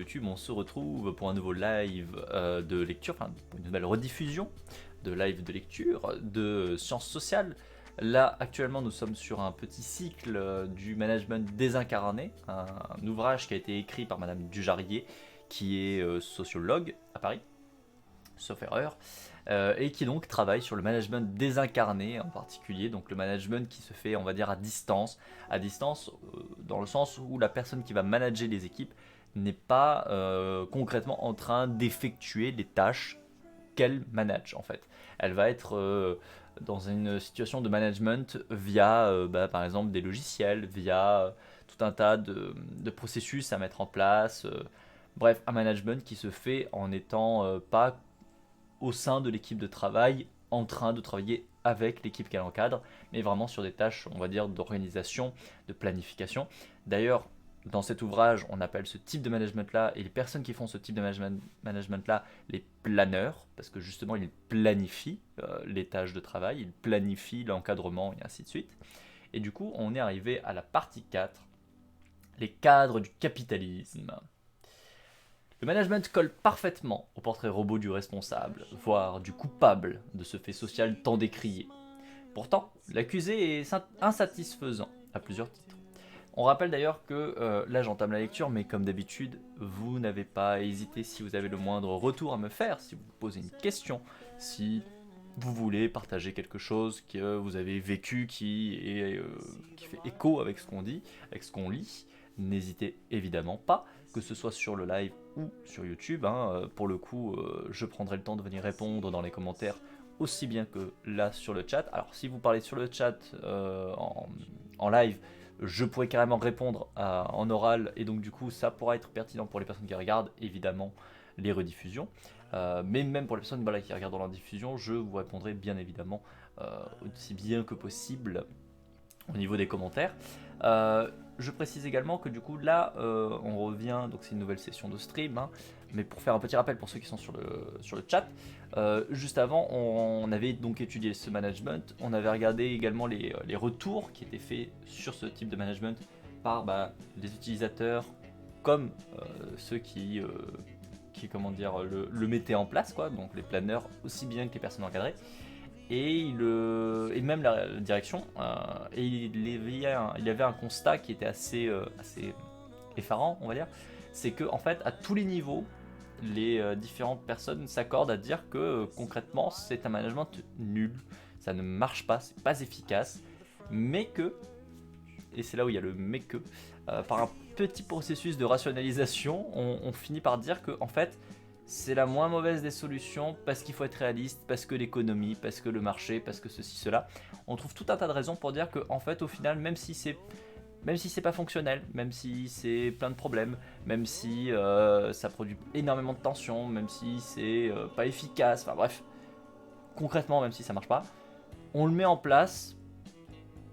YouTube, on se retrouve pour un nouveau live de lecture, enfin une nouvelle rediffusion de live de lecture de sciences sociales. Là, actuellement, nous sommes sur un petit cycle du management désincarné, un ouvrage qui a été écrit par Madame Dujarier, qui est sociologue à Paris, sauf erreur, et qui donc travaille sur le management désincarné en particulier, donc le management qui se fait, on va dire, à distance dans le sens où la personne qui va manager les équipes n'est pas concrètement en train d'effectuer les tâches qu'elle manage en fait. Elle va être dans une situation de management via par exemple des logiciels, via tout un tas de processus à mettre en place. Bref, un management qui se fait en n'étant pas au sein de l'équipe de travail, en train de travailler avec l'équipe qu'elle encadre, mais vraiment sur des tâches, on va dire, d'organisation, de planification. D'ailleurs, dans cet ouvrage, on appelle ce type de management-là, et les personnes qui font ce type de management-là, les planeurs, parce que justement, ils planifient les tâches de travail, ils planifient l'encadrement, et ainsi de suite. Et du coup, on est arrivé à la partie 4, les cadres du capitalisme. Le management colle parfaitement au portrait robot du responsable, voire du coupable de ce fait social tant décrié. Pourtant, l'accusé est insatisfaisant à plusieurs titres. On rappelle d'ailleurs que là j'entame la lecture, mais comme d'habitude, vous n'avez pas à hésiter si vous avez le moindre retour à me faire, si vous posez une question, si vous voulez partager quelque chose que vous avez vécu qui fait écho avec ce qu'on dit, avec ce qu'on lit, n'hésitez évidemment pas, que ce soit sur le live ou sur YouTube. Pour le coup, je prendrai le temps de venir répondre dans les commentaires aussi bien que là sur le chat. Alors si vous parlez sur le chat en live, je pourrais carrément répondre en oral, et donc du coup ça pourra être pertinent pour les personnes qui regardent évidemment les rediffusions. Mais même pour les personnes qui regardent dans la diffusion, je vous répondrai bien évidemment aussi bien que possible au niveau des commentaires. Je précise également que du coup là on revient, donc c'est une nouvelle session de stream, mais pour faire un petit rappel pour ceux qui sont sur le chat, juste avant on avait donc étudié ce management, on avait regardé également les retours qui étaient faits sur ce type de management par les utilisateurs comme ceux qui comment dire, le mettaient en place, quoi, donc les planeurs aussi bien que les personnes encadrées. Et même la direction, et il y avait un constat qui était assez effarant, on va dire, c'est que en fait à tous les niveaux, les différentes personnes s'accordent à dire que concrètement c'est un management nul, ça ne marche pas, c'est pas efficace, mais que, et c'est là où il y a le mais que, par un petit processus de rationalisation, on finit par dire que en fait c'est la moins mauvaise des solutions parce qu'il faut être réaliste, parce que l'économie, parce que le marché, parce que ceci, cela. On trouve tout un tas de raisons pour dire que en fait au final, même si c'est pas fonctionnel, même si c'est plein de problèmes, même si ça produit énormément de tension, même si c'est pas efficace, enfin bref, concrètement même si ça marche pas, on le met en place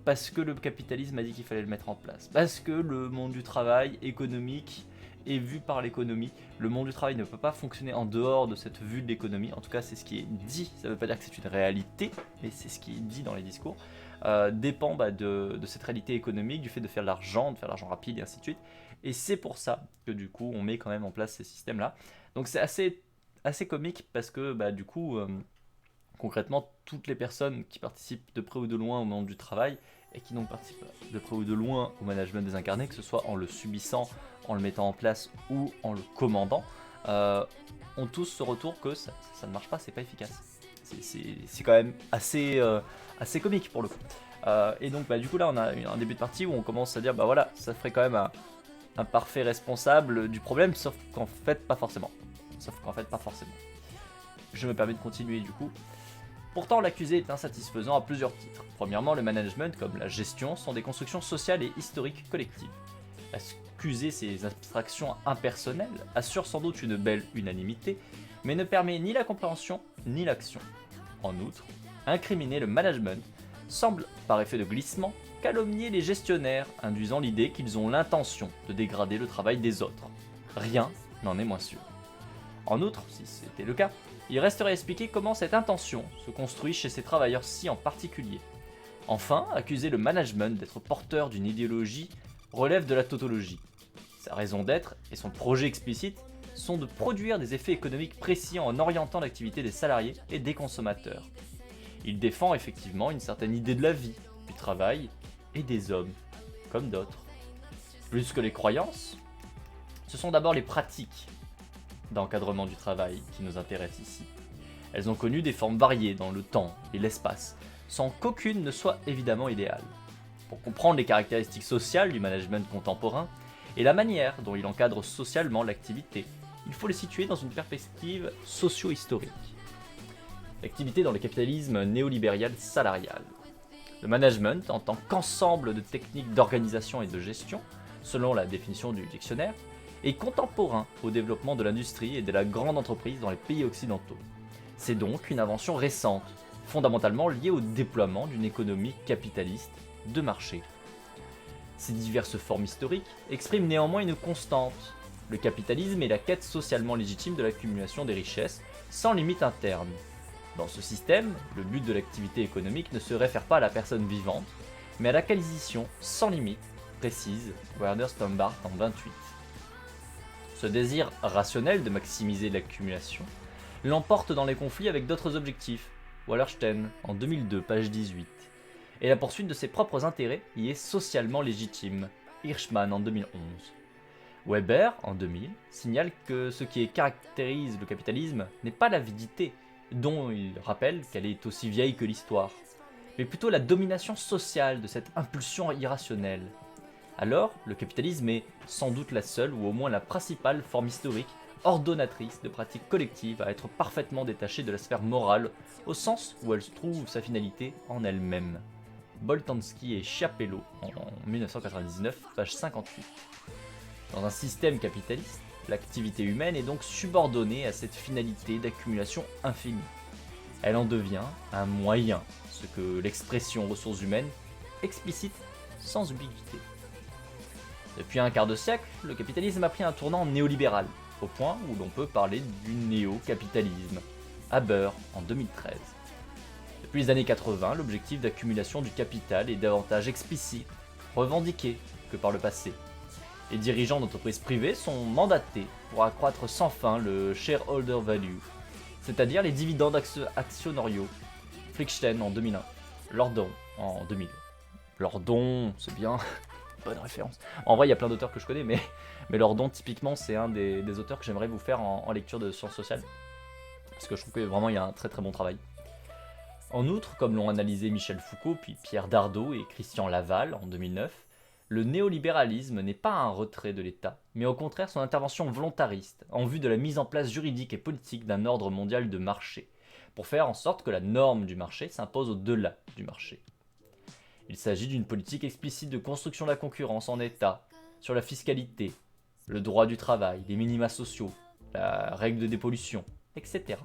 parce que le capitalisme a dit qu'il fallait le mettre en place, parce que le monde du travail économique est vu par l'économie. Le monde du travail ne peut pas fonctionner en dehors de cette vue de l'économie, en tout cas c'est ce qui est dit, ça ne veut pas dire que c'est une réalité, mais c'est ce qui est dit dans les discours, dépend de cette réalité économique, du fait de faire de l'argent rapide et ainsi de suite, et c'est pour ça que du coup on met quand même en place ces systèmes là. Donc c'est assez comique parce que du coup concrètement toutes les personnes qui participent de près ou de loin au monde du travail et qui donc participent de près ou de loin au management désincarné, que ce soit en le subissant, en le mettant en place ou en le commandant, ont tous ce retour que ça ne marche pas, c'est pas efficace. C'est quand même assez comique pour le coup. Et donc du coup là on a un début de partie où on commence à dire voilà, ça ferait quand même un parfait responsable du problème, sauf qu'en fait pas forcément. Je me permets de continuer du coup. Pourtant, l'accusé est insatisfaisant à plusieurs titres. Premièrement, le management, comme la gestion, sont des constructions sociales et historiques collectives. Accuser ces abstractions impersonnelles assure sans doute une belle unanimité, mais ne permet ni la compréhension ni l'action. En outre, incriminer le management semble, par effet de glissement, calomnier les gestionnaires, induisant l'idée qu'ils ont l'intention de dégrader le travail des autres. Rien n'en est moins sûr. En outre, si c'était le cas, il resterait à expliquer comment cette intention se construit chez ces travailleurs-ci en particulier. Enfin, accuser le management d'être porteur d'une idéologie relève de la tautologie. Sa raison d'être et son projet explicite sont de produire des effets économiques précis en orientant l'activité des salariés et des consommateurs. Il défend effectivement une certaine idée de la vie, du travail et des hommes, comme d'autres. Plus que les croyances, ce sont d'abord les pratiques d'encadrement du travail qui nous intéressent ici. Elles ont connu des formes variées dans le temps et l'espace, sans qu'aucune ne soit évidemment idéale. Pour comprendre les caractéristiques sociales du management contemporain et la manière dont il encadre socialement l'activité, il faut les situer dans une perspective socio-historique. L'activité dans le capitalisme néolibéral salarial. Le management, en tant qu'ensemble de techniques d'organisation et de gestion, selon la définition du dictionnaire, est contemporain au développement de l'industrie et de la grande entreprise dans les pays occidentaux. C'est donc une invention récente, fondamentalement liée au déploiement d'une économie capitaliste de marché. Ces diverses formes historiques expriment néanmoins une constante. Le capitalisme est la quête socialement légitime de l'accumulation des richesses, sans limite interne. Dans ce système, le but de l'activité économique ne se réfère pas à la personne vivante, mais à l'acquisition sans limite, précise Werner Stombart en 28. Ce désir rationnel de maximiser l'accumulation l'emporte dans les conflits avec d'autres objectifs, Wallerstein en 2002, page 18, et la poursuite de ses propres intérêts y est socialement légitime, Hirschman en 2011. Weber, en 2000, signale que ce qui caractérise le capitalisme n'est pas l'avidité, dont il rappelle qu'elle est aussi vieille que l'histoire, mais plutôt la domination sociale de cette impulsion irrationnelle. Alors, le capitalisme est sans doute la seule, ou au moins la principale forme historique, ordonnatrice de pratiques collectives à être parfaitement détachée de la sphère morale, au sens où elle trouve sa finalité en elle-même. Boltanski et Chiapello, en 1999, page 58. Dans un système capitaliste, l'activité humaine est donc subordonnée à cette finalité d'accumulation infinie. Elle en devient un moyen, ce que l'expression ressources humaines explicite sans ambiguïté. Depuis un quart de siècle, le capitalisme a pris un tournant néolibéral, au point où l'on peut parler du néo-capitalisme. Haber en 2013. Depuis les années 80, l'objectif d'accumulation du capital est davantage explicite, revendiqué que par le passé. Les dirigeants d'entreprises privées sont mandatés pour accroître sans fin le shareholder value, c'est-à-dire les dividendes actionnariaux. Flickstein en 2001, Lordon en 2000. Lordon, c'est bien, bonne référence. En vrai, il y a plein d'auteurs que je connais, mais Lordon, typiquement, c'est un des auteurs que j'aimerais vous faire en lecture de sciences sociales, parce que je trouve que vraiment, il y a un très très bon travail. En outre, comme l'ont analysé Michel Foucault, puis Pierre Dardot et Christian Laval en 2009, le néolibéralisme n'est pas un retrait de l'État, mais au contraire son intervention volontariste en vue de la mise en place juridique et politique d'un ordre mondial de marché, pour faire en sorte que la norme du marché s'impose au-delà du marché. Il s'agit d'une politique explicite de construction de la concurrence en État, sur la fiscalité, le droit du travail, les minima sociaux, la règle de dépollution, etc.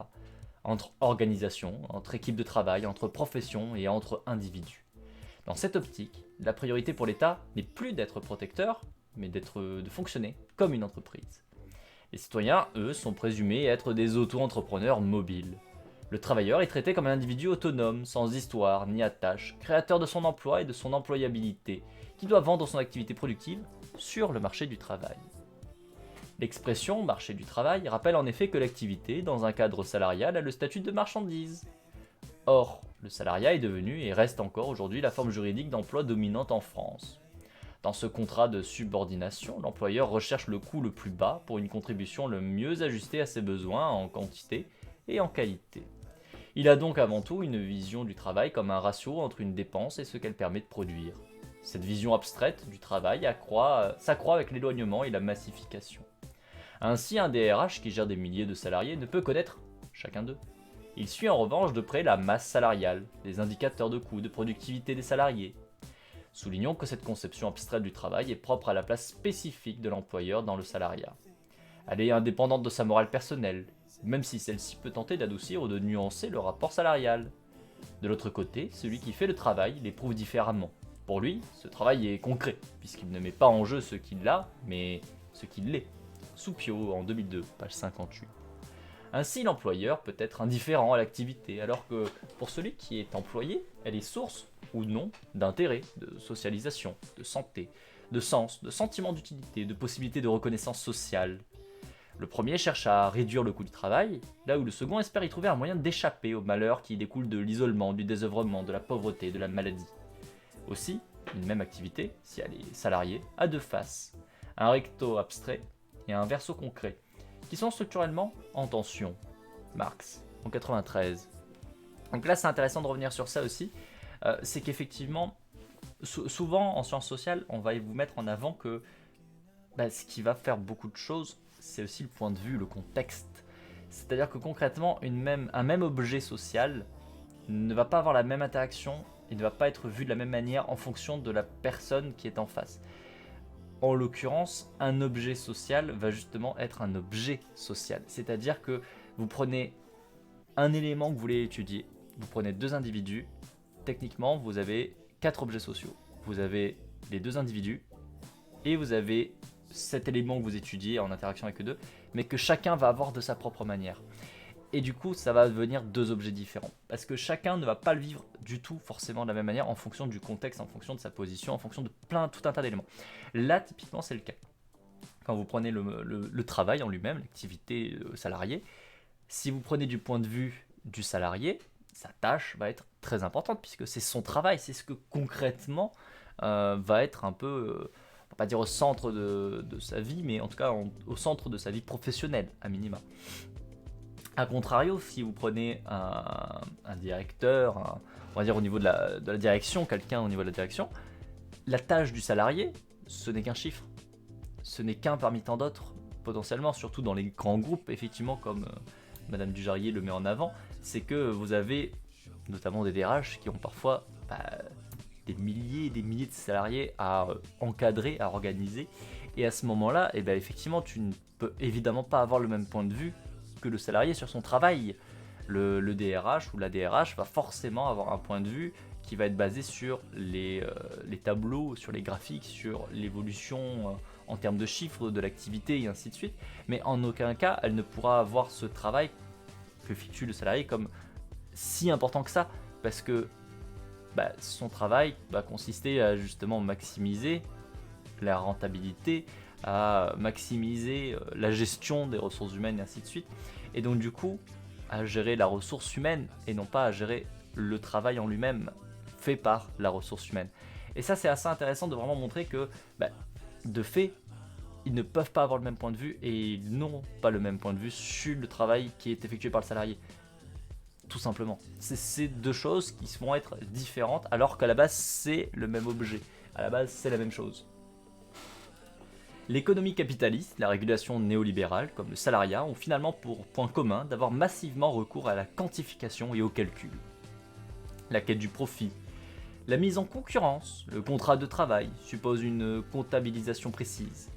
Entre organisations, entre équipes de travail, entre professions et entre individus. Dans cette optique, la priorité pour l'État n'est plus d'être protecteur, mais de fonctionner comme une entreprise. Les citoyens, eux, sont présumés être des auto-entrepreneurs mobiles. Le travailleur est traité comme un individu autonome, sans histoire ni attache, créateur de son emploi et de son employabilité, qui doit vendre son activité productive sur le marché du travail. L'expression marché du travail rappelle en effet que l'activité, dans un cadre salarial, a le statut de marchandise. Or, le salariat est devenu et reste encore aujourd'hui la forme juridique d'emploi dominante en France. Dans ce contrat de subordination, l'employeur recherche le coût le plus bas pour une contribution le mieux ajustée à ses besoins en quantité et en qualité. Il a donc avant tout une vision du travail comme un ratio entre une dépense et ce qu'elle permet de produire. Cette vision abstraite du travail s'accroît avec l'éloignement et la massification. Ainsi, un DRH qui gère des milliers de salariés ne peut connaître chacun d'eux. Il suit en revanche de près la masse salariale, les indicateurs de coût, de productivité des salariés. Soulignons que cette conception abstraite du travail est propre à la place spécifique de l'employeur dans le salariat. Elle est indépendante de sa morale personnelle, même si celle-ci peut tenter d'adoucir ou de nuancer le rapport salarial. De l'autre côté, celui qui fait le travail l'éprouve différemment. Pour lui, ce travail est concret, puisqu'il ne met pas en jeu ce qu'il a, mais ce qu'il est. Soupio en 2002, page 58. Ainsi, l'employeur peut être indifférent à l'activité, alors que pour celui qui est employé, elle est source ou non d'intérêt, de socialisation, de santé, de sens, de sentiment d'utilité, de possibilité de reconnaissance sociale. Le premier cherche à réduire le coût du travail, là où le second espère y trouver un moyen d'échapper au malheur qui découle de l'isolement, du désœuvrement, de la pauvreté, de la maladie. Aussi, une même activité, si elle est salariée, a deux faces, un recto abstrait et un verso concret, qui sont structurellement en tension. Marx, en 93. Donc là, c'est intéressant de revenir sur ça aussi, c'est qu'effectivement, souvent en sciences sociales, on va vous mettre en avant que ce qui va faire beaucoup de choses, c'est aussi le point de vue, le contexte. C'est-à-dire que concrètement, un même objet social ne va pas avoir la même interaction, il ne va pas être vu de la même manière en fonction de la personne qui est en face. En l'occurrence, un objet social va justement être un objet social. C'est-à-dire que vous prenez un élément que vous voulez étudier, vous prenez deux individus, techniquement vous avez 4 objets sociaux. Vous avez les deux individus et vous avez cet élément que vous étudiez en interaction avec eux deux, mais que chacun va avoir de sa propre manière. Et du coup, ça va devenir deux objets différents. Parce que chacun ne va pas le vivre du tout forcément de la même manière en fonction du contexte, en fonction de sa position, en fonction de tout un tas d'éléments. Là, typiquement, c'est le cas. Quand vous prenez le travail en lui-même, l'activité salariée, si vous prenez du point de vue du salarié, sa tâche va être très importante puisque c'est son travail, c'est ce que concrètement va être un peu, on va pas dire au centre de sa vie, mais en tout cas au centre de sa vie professionnelle, à minima. A contrario, si vous prenez un directeur, on va dire au niveau de la direction, quelqu'un au niveau de la direction, la tâche du salarié, ce n'est qu'un chiffre. Ce n'est qu'un parmi tant d'autres, potentiellement, surtout dans les grands groupes, effectivement, comme Madame Dujarier le met en avant, c'est que vous avez notamment des DRH qui ont parfois des milliers et des milliers de salariés à encadrer, à organiser. Et à ce moment-là, effectivement, tu ne peux évidemment pas avoir le même point de vue que le salarié sur son travail. Le DRH ou la DRH va forcément avoir un point de vue qui va être basé sur les tableaux, sur les graphiques, sur l'évolution en termes de chiffres de l'activité et ainsi de suite. Mais en aucun cas, elle ne pourra avoir ce travail que effectue le salarié comme si important que ça. Parce que son travail va consister à justement maximiser la rentabilité, à maximiser la gestion des ressources humaines et ainsi de suite. Et donc du coup, à gérer la ressource humaine et non pas à gérer le travail en lui-même fait par la ressource humaine. Et ça, c'est assez intéressant de vraiment montrer que, de fait, ils ne peuvent pas avoir le même point de vue et ils n'ont pas le même point de vue sur le travail qui est effectué par le salarié. Tout simplement. C'est deux choses qui vont être différentes alors qu'à la base, c'est le même objet. À la base, c'est la même chose. L'économie capitaliste, la régulation néolibérale, comme le salariat, ont finalement pour point commun d'avoir massivement recours à la quantification et au calcul. La quête du profit, la mise en concurrence, le contrat de travail suppose une comptabilisation précise.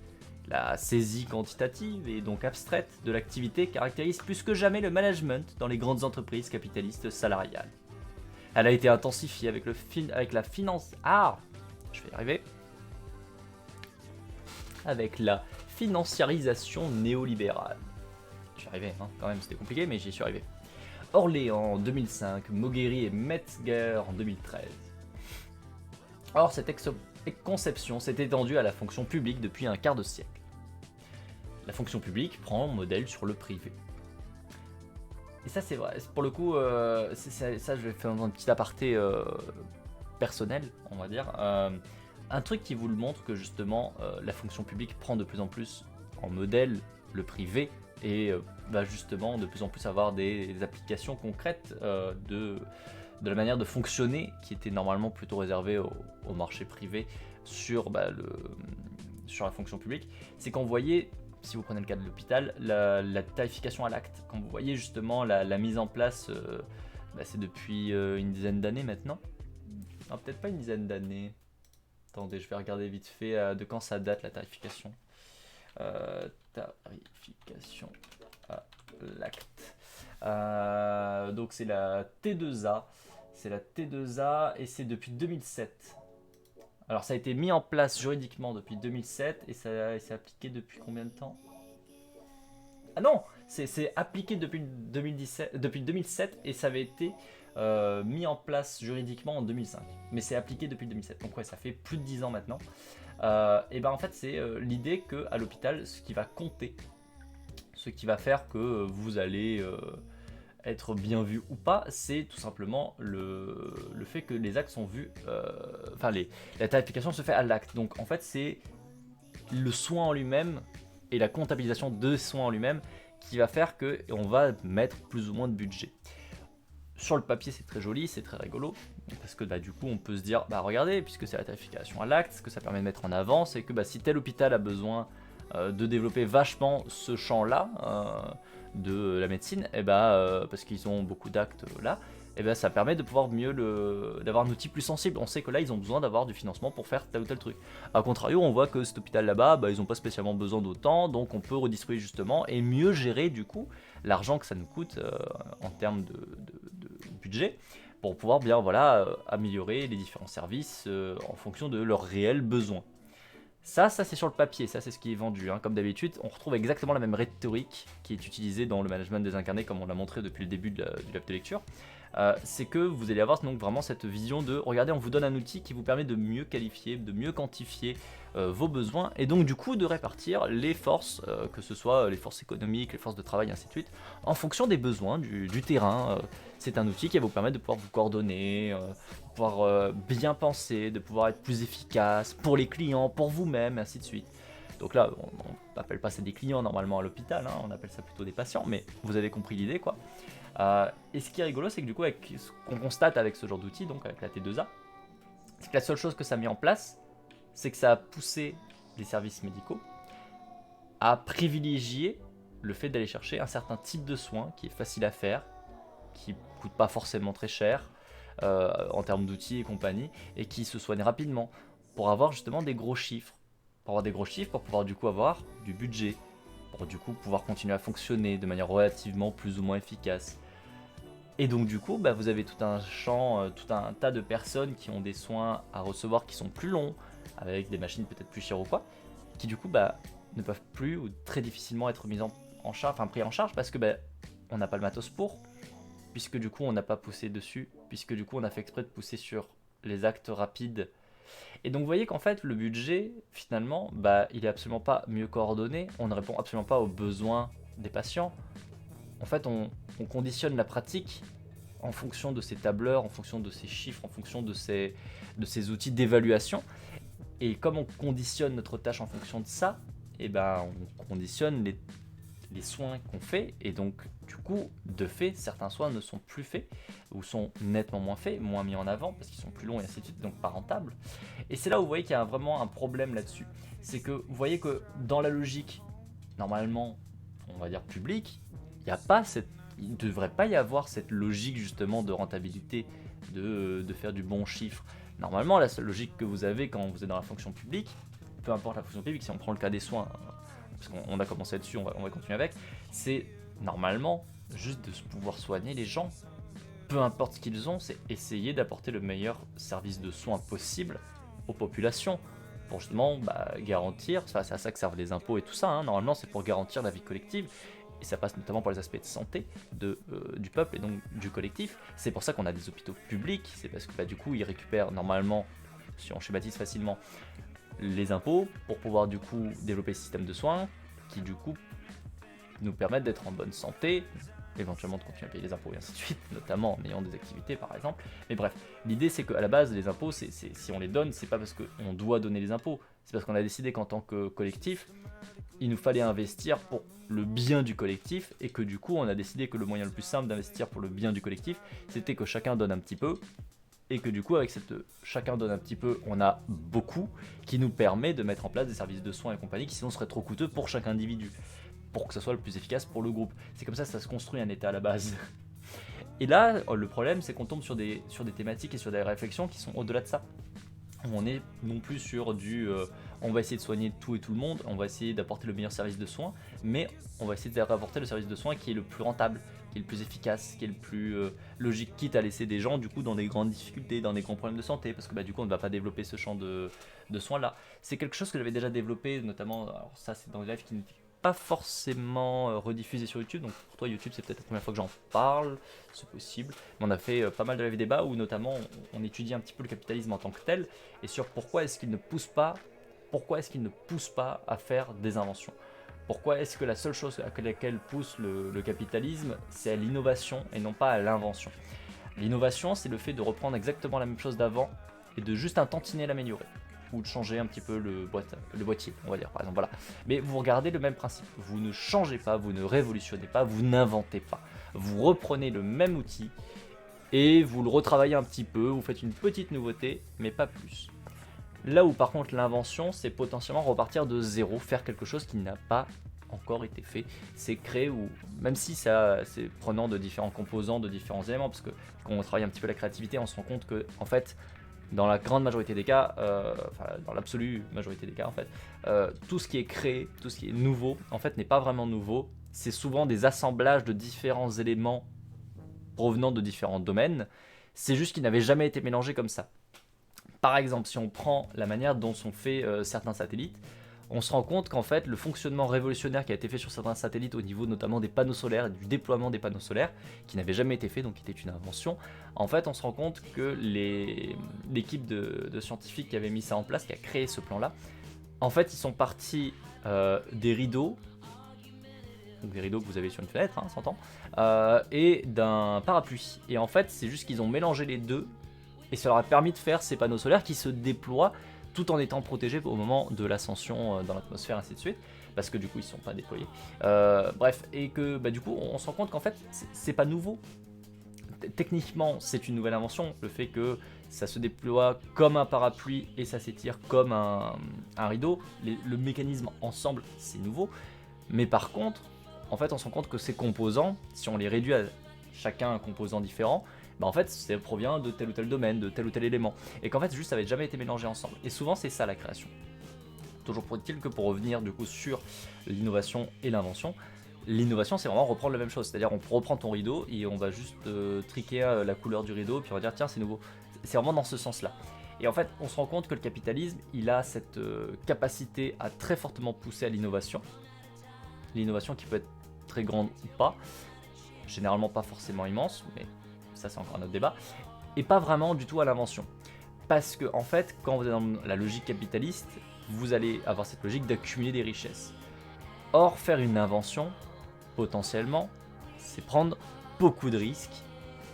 La saisie quantitative et donc abstraite de l'activité caractérise plus que jamais le management dans les grandes entreprises capitalistes salariales. Elle a été intensifiée avec la finance... je vais y arriver. Avec la financiarisation néolibérale. J'y arrivais, quand même, c'était compliqué, mais j'y suis arrivé. Orléans en 2005, Mogheri et Metzger en 2013. Or, cette conception s'est étendue à la fonction publique depuis un quart de siècle. La fonction publique prend modèle sur le privé. Et ça, c'est vrai. Pour le coup, ça, je vais faire un petit aparté personnel, on va dire. Un truc qui vous le montre que justement la fonction publique prend de plus en plus en modèle le privé et va justement de plus en plus avoir des applications concrètes de la manière de fonctionner qui était normalement plutôt réservée au marché privé sur la fonction publique. C'est quand vous voyez, si vous prenez le cas de l'hôpital, la tarification à l'acte. Quand vous voyez justement la mise en place, c'est depuis une dizaine d'années maintenant. Non, peut-être pas une dizaine d'années. Attendez, je vais regarder vite fait de quand ça date la tarification. Tarification à l'acte. Donc c'est la T2A. C'est la T2A et c'est depuis 2007. Alors ça a été mis en place juridiquement depuis 2007 et c'est appliqué depuis combien de temps? Ah non, c'est appliqué depuis 2007 et ça avait été mis en place juridiquement en 2005. Mais c'est appliqué depuis 2007. Donc ouais, ça fait plus de 10 ans maintenant. Et ben en fait c'est l'idée que à l'hôpital, ce qui va compter, ce qui va faire que vous allez être bien vu ou pas, c'est tout simplement le fait que les actes sont vus, enfin la tarification se fait à l'acte. Donc en fait c'est le soin en lui-même et la comptabilisation de soins en lui-même qui va faire que on va mettre plus ou moins de budget. Sur le papier c'est très joli, c'est très rigolo, parce que du coup on peut se dire, bah regardez, puisque c'est la tarification à l'acte, ce que ça permet de mettre en avant, c'est que si tel hôpital a besoin de développer vachement ce champ-là de la médecine, et parce qu'ils ont beaucoup d'actes là, et ça permet de pouvoir d'avoir un outil plus sensible. On sait que là ils ont besoin d'avoir du financement pour faire tel ou tel truc. A contrario, on voit que cet hôpital là-bas, ils n'ont pas spécialement besoin d'autant, donc on peut redistribuer justement et mieux gérer du coup l'argent que ça nous coûte en termes de budget, pour pouvoir bien améliorer les différents services en fonction de leurs réels besoins. Ça c'est sur le papier, ça c'est ce qui est vendu. Comme d'habitude, on retrouve exactement la même rhétorique qui est utilisée dans le management des incarnés, comme on l'a montré depuis le début du lab de lecture. C'est que vous allez avoir donc vraiment cette vision de, regardez, on vous donne un outil qui vous permet de mieux qualifier, de mieux quantifier vos besoins, et donc du coup de répartir les forces, que ce soit les forces économiques, les forces de travail, ainsi de suite, en fonction des besoins du terrain. C'est un outil qui va vous permettre de pouvoir vous coordonner, de pouvoir bien penser, de pouvoir être plus efficace pour les clients, pour vous-même, ainsi de suite. Donc là, on n'appelle pas ça des clients normalement à l'hôpital, on appelle ça plutôt des patients, mais vous avez compris l'idée quoi. Et ce qui est rigolo, c'est que du coup, avec ce qu'on constate avec ce genre d'outil, donc avec la T2A, c'est que la seule chose que ça a mis en place, c'est que ça a poussé les services médicaux à privilégier le fait d'aller chercher un certain type de soin qui est facile à faire, qui coûte pas forcément très cher en termes d'outils et compagnie, et qui se soigne rapidement, pour avoir justement des gros chiffres. Pour avoir des gros chiffres, pour pouvoir du coup avoir du budget, pour du coup pouvoir continuer à fonctionner de manière relativement plus ou moins efficace. Et donc du coup, vous avez tout un champ, tout un tas de personnes qui ont des soins à recevoir qui sont plus longs, avec des machines peut-être plus chères ou quoi, qui du coup ne peuvent plus ou très difficilement être mises en charge, enfin pris en charge, parce que on n'a pas le matos pour, puisque du coup on n'a pas poussé dessus, puisque du coup on a fait exprès de pousser sur les actes rapides. Et donc vous voyez qu'en fait le budget finalement il est absolument pas mieux coordonné, on ne répond absolument pas aux besoins des patients. En fait on conditionne la pratique en fonction de ces tableurs, en fonction de ces chiffres, en fonction de ces outils d'évaluation. Et comme on conditionne notre tâche en fonction de ça, on conditionne les soins qu'on fait, et donc du coup de fait certains soins ne sont plus faits ou sont nettement moins faits, moins mis en avant parce qu'ils sont plus longs et ainsi de suite, donc pas rentables. Et c'est là où vous voyez qu'il y a vraiment un problème là-dessus, c'est que vous voyez que dans la logique normalement on va dire publique, il ne devrait pas y avoir cette logique justement de rentabilité, de faire du bon chiffre. Normalement la seule logique que vous avez quand vous êtes dans la fonction publique, peu importe la fonction publique, si on prend le cas des soins, parce qu'on a commencé là-dessus, on va continuer avec, c'est normalement juste de pouvoir soigner les gens, peu importe ce qu'ils ont, c'est essayer d'apporter le meilleur service de soins possible aux populations, pour justement garantir, c'est à ça que servent les impôts et tout ça, normalement c'est pour garantir la vie collective, et ça passe notamment par les aspects de santé du peuple et donc du collectif. C'est pour ça qu'on a des hôpitaux publics, c'est parce que du coup ils récupèrent normalement, si on schématise facilement, les impôts pour pouvoir du coup développer le système de soins qui du coup nous permettent d'être en bonne santé, éventuellement de continuer à payer les impôts et ainsi de suite, notamment en ayant des activités par exemple. Mais bref, l'idée c'est qu'à la base les impôts, si on les donne, c'est pas parce qu'on doit donner les impôts, c'est parce qu'on a décidé qu'en tant que collectif, il nous fallait investir pour le bien du collectif, et que du coup on a décidé que le moyen le plus simple d'investir pour le bien du collectif, c'était que chacun donne un petit peu, et que du coup avec cette chacun donne un petit peu, on a beaucoup qui nous permet de mettre en place des services de soins et compagnie qui sinon seraient trop coûteux pour chaque individu, pour que ça soit le plus efficace pour le groupe. C'est comme ça que ça se construit un état à la base. Et là le problème c'est qu'on tombe sur des thématiques et sur des réflexions qui sont au-delà de ça. On est non plus sur on va essayer de soigner tout et tout le monde, on va essayer d'apporter le meilleur service de soins, mais on va essayer d'apporter le service de soins qui est le plus rentable, qui est le plus efficace, qui est le plus logique, quitte à laisser des gens du coup dans des grandes difficultés, dans des grands problèmes de santé, parce que du coup on ne va pas développer ce champ de soins là. C'est quelque chose que j'avais déjà développé, notamment, alors ça c'est dans les lives qui n'étaient pas forcément rediffusés sur YouTube, donc pour toi YouTube c'est peut-être la première fois que j'en parle, c'est possible, mais on a fait pas mal de live débats où notamment on étudie un petit peu le capitalisme en tant que tel, et sur pourquoi est-ce qu'il ne pousse pas pourquoi est-ce qu'ils ne poussent pas à faire des inventions? Pourquoi est-ce que la seule chose à laquelle pousse le capitalisme, c'est à l'innovation et non pas à l'invention? L'innovation, c'est le fait de reprendre exactement la même chose d'avant et de juste un tantinet l'améliorer. Ou de changer un petit peu le boîtier, on va dire, par exemple. Voilà. Mais vous regardez le même principe. Vous ne changez pas, vous ne révolutionnez pas, vous n'inventez pas. Vous reprenez le même outil et vous le retravaillez un petit peu, vous faites une petite nouveauté, mais pas plus. Là où par contre l'invention, c'est potentiellement repartir de zéro, faire quelque chose qui n'a pas encore été fait, c'est créer, ou même si ça c'est prenant de différents composants, de différents éléments, parce que quand on travaille un petit peu la créativité, on se rend compte que en fait, dans la grande majorité des cas, enfin dans l'absolue majorité des cas en fait, tout ce qui est créé, tout ce qui est nouveau, en fait n'est pas vraiment nouveau, c'est souvent des assemblages de différents éléments provenant de différents domaines, c'est juste qu'ils n'avaient jamais été mélangés comme ça. Par exemple, si on prend la manière dont sont faits certains satellites, on se rend compte qu'en fait, le fonctionnement révolutionnaire qui a été fait sur certains satellites au niveau notamment des panneaux solaires, du déploiement des panneaux solaires, qui n'avait jamais été fait, donc qui était une invention, en fait, on se rend compte que l'équipe de scientifiques qui avait mis ça en place, qui a créé ce plan-là, en fait, ils sont partis des rideaux, donc des rideaux que vous avez sur une fenêtre, hein, s'entend, et d'un parapluie. Et en fait, c'est juste qu'ils ont mélangé les deux, et ça leur a permis de faire ces panneaux solaires qui se déploient tout en étant protégés au moment de l'ascension dans l'atmosphère, ainsi de suite, parce que du coup ils ne sont pas déployés. Bref, et que du coup on se rend compte qu'en fait c'est pas nouveau. Techniquement c'est une nouvelle invention, le fait que ça se déploie comme un parapluie et ça s'étire comme un rideau, le mécanisme ensemble c'est nouveau, mais par contre en fait on se rend compte que ces composants, si on les réduit à chacun un composant différent, en fait ça provient de tel ou tel domaine, de tel ou tel élément, et qu'en fait juste ça n'avait jamais été mélangé ensemble, et souvent c'est ça la création. Toujours faut-il que pour revenir du coup sur l'innovation et l'invention, l'innovation c'est vraiment reprendre la même chose, c'est-à-dire on reprend ton rideau et on va juste triquer la couleur du rideau, puis on va dire tiens c'est nouveau, c'est vraiment dans ce sens là. Et en fait on se rend compte que le capitalisme il a cette capacité à très fortement pousser à l'innovation qui peut être très grande ou pas, généralement pas forcément immense, mais ça c'est encore un autre débat, et pas vraiment du tout à l'invention. Parce que en fait, quand vous êtes dans la logique capitaliste, vous allez avoir cette logique d'accumuler des richesses. Or, faire une invention, potentiellement, c'est prendre beaucoup de risques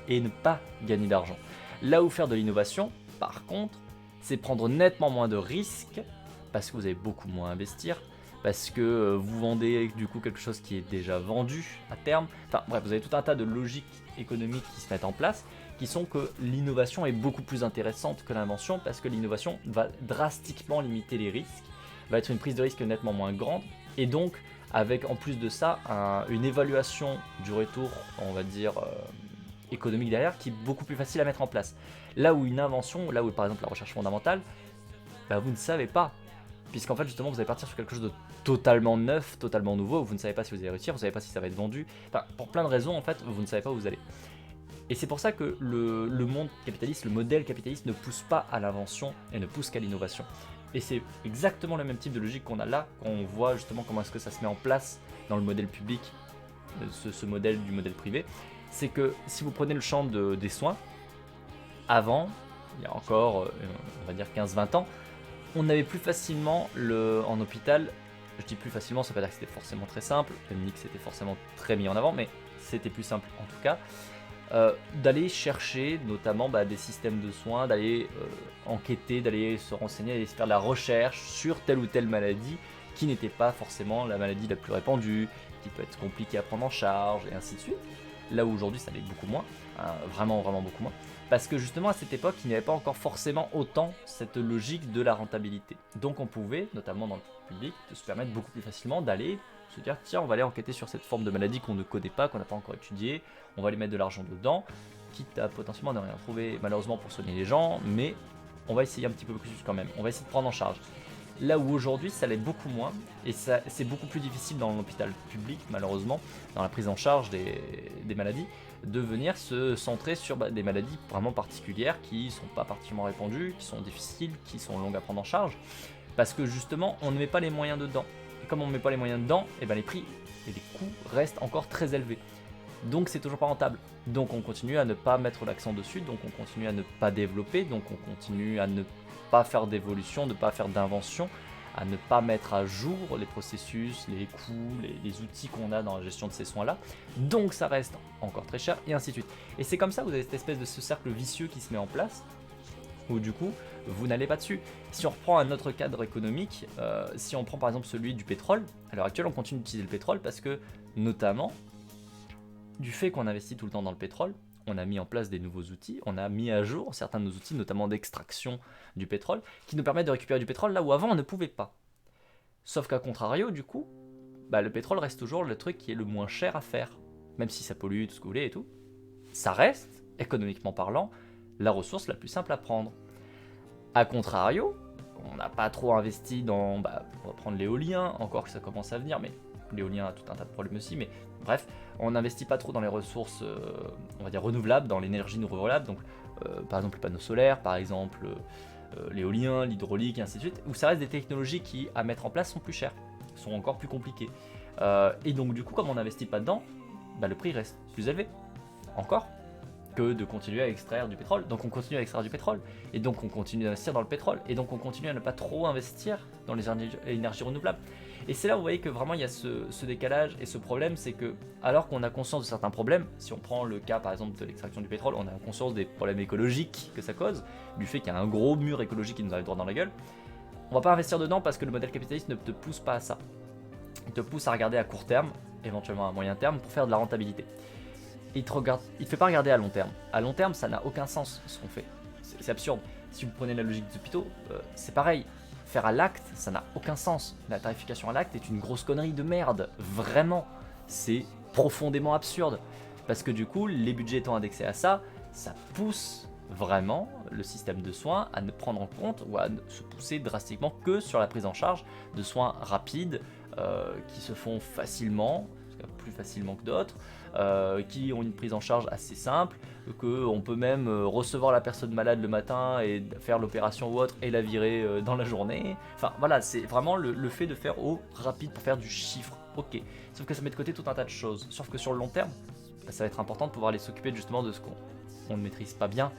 et ne pas gagner d'argent. Là où faire de l'innovation, par contre, c'est prendre nettement moins de risques, parce que vous avez beaucoup moins à investir, parce que vous vendez du coup quelque chose qui est déjà vendu à terme. Enfin bref, vous avez tout un tas de logiques économiques qui se mettent en place, qui sont que l'innovation est beaucoup plus intéressante que l'invention, parce que l'innovation va drastiquement limiter les risques, va être une prise de risque nettement moins grande, et donc avec en plus de ça une évaluation du retour, on va dire économique derrière, qui est beaucoup plus facile à mettre en place. Là où une invention, là où par exemple la recherche fondamentale, vous ne savez pas. Puisqu'en fait justement vous allez partir sur quelque chose de totalement neuf, totalement nouveau, vous ne savez pas si vous allez réussir, vous ne savez pas si ça va être vendu, enfin pour plein de raisons en fait vous ne savez pas où vous allez. Et c'est pour ça que le monde capitaliste, le modèle capitaliste ne pousse pas à l'invention et ne pousse qu'à l'innovation. Et c'est exactement le même type de logique qu'on a là, quand on voit justement comment est-ce que ça se met en place dans le modèle public, ce modèle du modèle privé, c'est que si vous prenez le champ des soins, avant, il y a encore on va dire 15-20 ans, on avait plus facilement en hôpital, je dis plus facilement, ça veut pas dire que c'était forcément très simple, même ni que c'était forcément très mis en avant, mais c'était plus simple en tout cas, d'aller chercher notamment des systèmes de soins, d'aller enquêter, d'aller se renseigner, d'aller se faire de la recherche sur telle ou telle maladie qui n'était pas forcément la maladie la plus répandue, qui peut être compliquée à prendre en charge, et ainsi de suite. Là où aujourd'hui ça l'est beaucoup moins, vraiment beaucoup moins. Parce que justement à cette époque, il n'y avait pas encore forcément autant cette logique de la rentabilité. Donc on pouvait, notamment dans le public, se permettre beaucoup plus facilement d'aller se dire tiens on va aller enquêter sur cette forme de maladie qu'on ne connaît pas, qu'on n'a pas encore étudiée, on va aller mettre de l'argent dedans, quitte à potentiellement ne rien trouver malheureusement pour soigner les gens, mais on va essayer un petit peu plus quand même, on va essayer de prendre en charge. Là où aujourd'hui ça l'est beaucoup moins, et c'est beaucoup plus difficile dans l'hôpital public malheureusement, dans la prise en charge des maladies, de venir se centrer sur des maladies vraiment particulières qui sont pas particulièrement répandues, qui sont difficiles, qui sont longues à prendre en charge, parce que justement on ne met pas les moyens dedans. Et comme on ne met pas les moyens dedans, et les prix et les coûts restent encore très élevés. Donc c'est toujours pas rentable. Donc on continue à ne pas mettre l'accent dessus, donc on continue à ne pas développer, donc on continue à ne pas faire d'évolution, ne pas faire d'invention, à ne pas mettre à jour les processus, les coûts, les outils qu'on a dans la gestion de ces soins-là. Donc ça reste encore très cher, et ainsi de suite. Et c'est comme ça que vous avez cette espèce de ce cercle vicieux qui se met en place, où du coup, vous n'allez pas dessus. Si on reprend un autre cadre économique, si on prend par exemple celui du pétrole, à l'heure actuelle on continue d'utiliser le pétrole parce que, notamment, du fait qu'on investit tout le temps dans le pétrole, on a mis en place des nouveaux outils, on a mis à jour certains de nos outils, notamment d'extraction du pétrole, qui nous permettent de récupérer du pétrole là où avant on ne pouvait pas. Sauf qu'à contrario, du coup, le pétrole reste toujours le truc qui est le moins cher à faire. Même si ça pollue, tout ce que vous voulez et tout, ça reste, économiquement parlant, la ressource la plus simple à prendre. A contrario, on n'a pas trop investi dans, on va prendre l'éolien, encore que ça commence à venir, mais l'éolien a tout un tas de problèmes aussi, mais bref, on n'investit pas trop dans les ressources, on va dire renouvelables, dans l'énergie renouvelable, donc par exemple les panneaux solaires, par exemple l'éolien, l'hydraulique, et ainsi de suite, où ça reste des technologies qui, à mettre en place, sont plus chères, sont encore plus compliquées. Et donc du coup, comme on n'investit pas dedans, le prix reste plus élevé, encore, que de continuer à extraire du pétrole. Donc on continue à extraire du pétrole, et donc on continue d'investir dans le pétrole, et donc on continue à ne pas trop investir dans les énergies renouvelables. Et c'est là où vous voyez que vraiment il y a ce décalage et ce problème, c'est que alors qu'on a conscience de certains problèmes, si on prend le cas par exemple de l'extraction du pétrole, on a conscience des problèmes écologiques que ça cause, du fait qu'il y a un gros mur écologique qui nous arrive droit dans la gueule, on va pas investir dedans parce que le modèle capitaliste ne te pousse pas à ça. Il te pousse à regarder à court terme, éventuellement à moyen terme, pour faire de la rentabilité. Il te fait pas regarder à long terme. À long terme, ça n'a aucun sens ce qu'on fait. C'est absurde. Si vous prenez la logique des hôpitaux, c'est pareil. Faire à l'acte, ça n'a aucun sens. La tarification à l'acte est une grosse connerie de merde. Vraiment. C'est profondément absurde. Parce que du coup, les budgets étant indexés à ça, ça pousse vraiment le système de soins à ne prendre en compte ou à ne se pousser drastiquement que sur la prise en charge de soins rapides qui se font facilement, plus facilement que d'autres, qui ont une prise en charge assez simple, qu'on peut même recevoir la personne malade le matin et faire l'opération ou autre et la virer dans la journée. Enfin voilà, c'est vraiment le fait de faire au rapide pour faire du chiffre, ok. Sauf que ça met de côté tout un tas de choses. Sauf que sur le long terme, ça va être important de pouvoir aller s'occuper justement de ce qu'on ne maîtrise pas bien.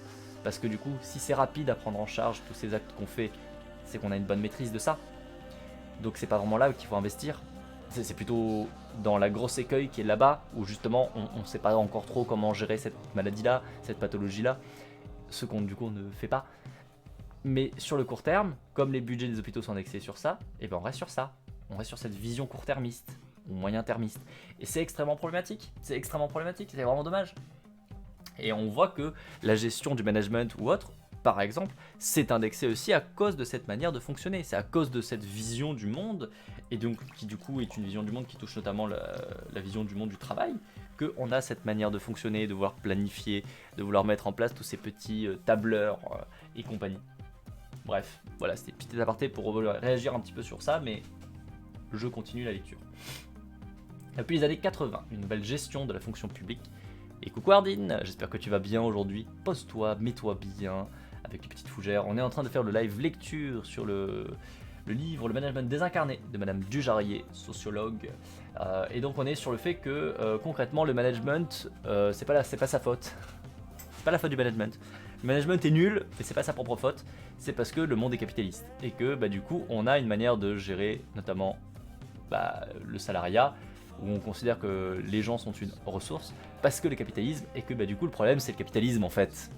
Parce que du coup, si c'est rapide à prendre en charge tous ces actes qu'on fait, c'est qu'on a une bonne maîtrise de ça. Donc c'est pas vraiment là qu'il faut investir. C'est plutôt dans la grosse écueil qui est là-bas, où justement on ne sait pas encore trop comment gérer cette maladie-là, cette pathologie-là, ce qu'on du coup ne fait pas. Mais sur le court terme, comme les budgets des hôpitaux sont indexés sur ça, et ben on reste sur ça. On reste sur cette vision court-termiste, ou moyen-termiste. Et c'est extrêmement problématique, c'est vraiment dommage. Et on voit que la gestion du management ou autre, par exemple, c'est indexé aussi à cause de cette manière de fonctionner. C'est à cause de cette vision du monde, et donc qui du coup est une vision du monde qui touche notamment la vision du monde du travail, qu'on a cette manière de fonctionner, de vouloir planifier, de vouloir mettre en place tous ces petits tableurs et compagnie. Bref, voilà, c'était petit aparté pour réagir un petit peu sur ça, mais je continue la lecture. Depuis les années 80, une nouvelle gestion de la fonction publique. Et coucou Ardine, j'espère que tu vas bien aujourd'hui. Pose-toi, mets-toi bien avec les petites fougères. On est en train de faire le live lecture sur le livre Le management désincarné de Madame Dujarier, sociologue. Et donc on est sur le fait que concrètement le management, c'est pas sa faute. C'est pas la faute du management. Le management est nul, mais c'est pas sa propre faute. C'est parce que le monde est capitaliste. Et que du coup on a une manière de gérer notamment le salariat, où on considère que les gens sont une ressource, parce que le capitalisme, et que du coup le problème c'est le capitalisme en fait.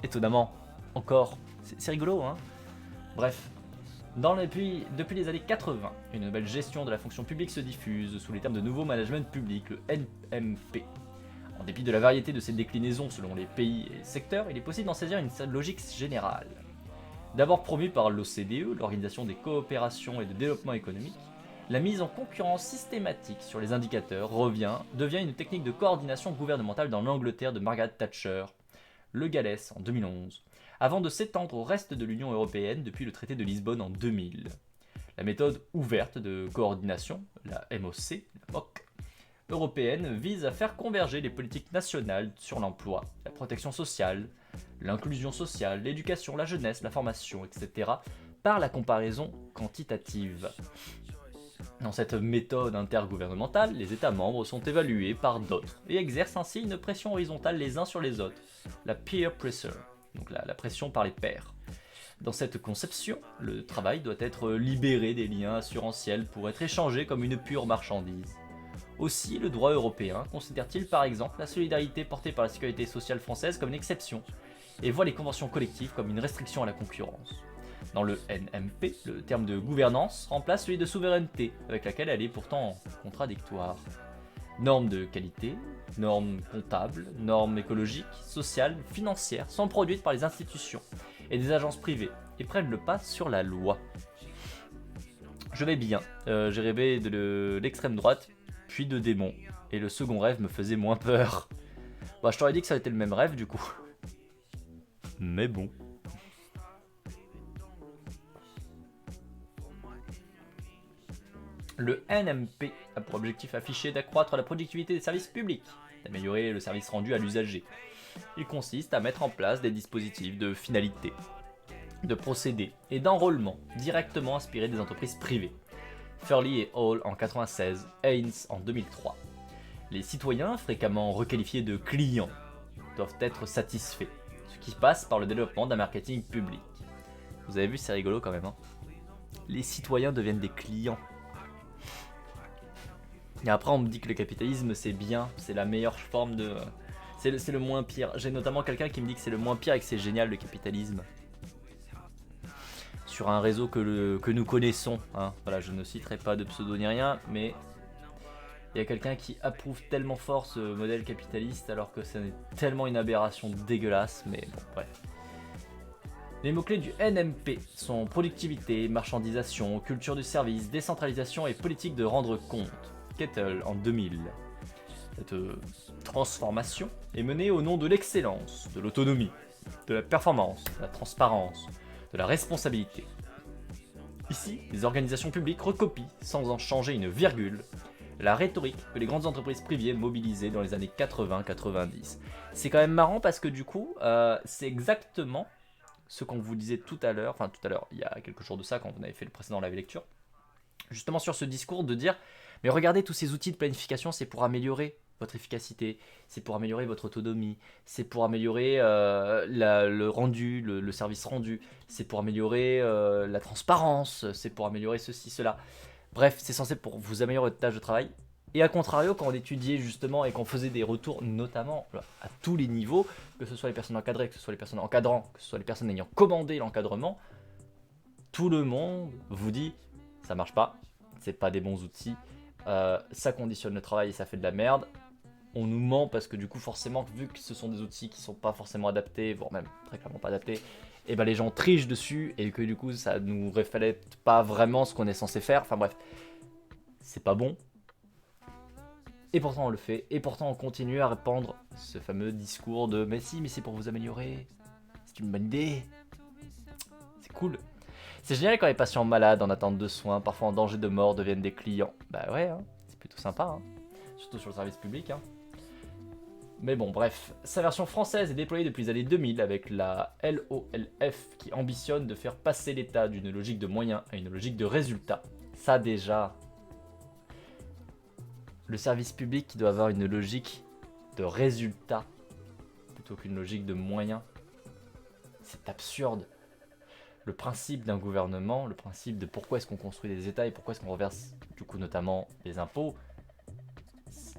Étonnamment, encore, c'est rigolo hein. Bref, depuis les années 80, une nouvelle gestion de la fonction publique se diffuse sous les termes de nouveau management public, le NMP. En dépit de la variété de ses déclinaisons selon les pays et les secteurs, il est possible d'en saisir une logique générale. D'abord promue par l'OCDE, l'Organisation des coopérations et de développement économique, la mise en concurrence systématique sur les indicateurs devient une technique de coordination gouvernementale dans l'Angleterre de Margaret Thatcher, le Galles en 2011, avant de s'étendre au reste de l'Union européenne depuis le traité de Lisbonne en 2000. La méthode ouverte de coordination, la MOC, européenne, vise à faire converger les politiques nationales sur l'emploi, la protection sociale, l'inclusion sociale, l'éducation, la jeunesse, la formation, etc., par la comparaison quantitative. Dans cette méthode intergouvernementale, les États membres sont évalués par d'autres et exercent ainsi une pression horizontale les uns sur les autres, la peer pressure, donc la pression par les pairs. Dans cette conception, le travail doit être libéré des liens assurantiels pour être échangé comme une pure marchandise. Aussi, le droit européen considère-t-il par exemple la solidarité portée par la sécurité sociale française comme une exception et voit les conventions collectives comme une restriction à la concurrence. Dans le NMP, le terme de gouvernance remplace celui de souveraineté, avec laquelle elle est pourtant contradictoire. Normes de qualité, normes comptables, normes écologiques, sociales, financières sont produites par les institutions et des agences privées et prennent le pas sur la loi. Je vais bien, j'ai rêvé de l'extrême droite, puis de démons, et le second rêve me faisait moins peur. Bah je t'aurais dit que ça a été le même rêve du coup. Mais bon. Le NMP a pour objectif affiché d'accroître la productivité des services publics, d'améliorer le service rendu à l'usager. Il consiste à mettre en place des dispositifs de finalité, de procédés et d'enrôlement directement inspirés des entreprises privées. Furley et Hall en 1996, Haynes en 2003. Les citoyens, fréquemment requalifiés de clients, doivent être satisfaits, ce qui passe par le développement d'un marketing public. Vous avez vu, c'est rigolo quand même. Hein, les citoyens deviennent des clients. Et après, on me dit que le capitalisme c'est bien, c'est la meilleure forme de. C'est le moins pire. J'ai notamment quelqu'un qui me dit que c'est le moins pire et que c'est génial le capitalisme. Sur un réseau que nous connaissons. Hein. Voilà, je ne citerai pas de pseudo ni rien, mais il y a quelqu'un qui approuve tellement fort ce modèle capitaliste alors que c'est tellement une aberration dégueulasse, mais bon, bref. Les mots-clés du NMP sont productivité, marchandisation, culture du service, décentralisation et politique de rendre compte. Kettle en 2000. Cette transformation est menée au nom de l'excellence, de l'autonomie, de la performance, de la transparence, de la responsabilité. Ici, les organisations publiques recopient, sans en changer une virgule, la rhétorique que les grandes entreprises privées mobilisaient dans les années 80-90. C'est quand même marrant parce que du coup, c'est exactement ce qu'on vous disait tout à l'heure, il y a quelques jours de ça, quand on avait fait le précédent live lecture, justement sur ce discours de dire, mais regardez tous ces outils de planification, c'est pour améliorer votre efficacité, c'est pour améliorer votre autonomie, c'est pour améliorer le rendu, le service rendu, c'est pour améliorer la transparence, c'est pour améliorer ceci, cela. Bref, c'est censé pour vous améliorer votre tâche de travail. Et à contrario, quand on étudiait justement et qu'on faisait des retours, notamment à tous les niveaux, que ce soit les personnes encadrées, que ce soit les personnes encadrantes, que ce soit les personnes ayant commandé l'encadrement, tout le monde vous dit ça marche pas, c'est pas des bons outils, ça conditionne le travail et ça fait de la merde. On nous ment parce que du coup forcément vu que ce sont des outils qui sont pas forcément adaptés, voire même très clairement pas adaptés, et ben les gens trichent dessus et que du coup ça nous reflète pas vraiment ce qu'on est censé faire, enfin bref, c'est pas bon. Et pourtant on le fait, et pourtant on continue à répandre ce fameux discours de mais si, mais c'est pour vous améliorer, c'est une bonne idée, c'est cool. C'est génial quand les patients malades en attente de soins, parfois en danger de mort, deviennent des clients. Bah ouais, hein, c'est plutôt sympa, hein. Surtout sur le service public. Hein. Mais bon, bref, sa version française est déployée depuis les années 2000 avec la LOLF qui ambitionne de faire passer l'État d'une logique de moyens à une logique de résultats. Ça déjà, le service public qui doit avoir une logique de résultats plutôt qu'une logique de moyens, c'est absurde. Le principe d'un gouvernement, le principe de pourquoi est-ce qu'on construit des États et pourquoi est-ce qu'on reverse du coup notamment des impôts,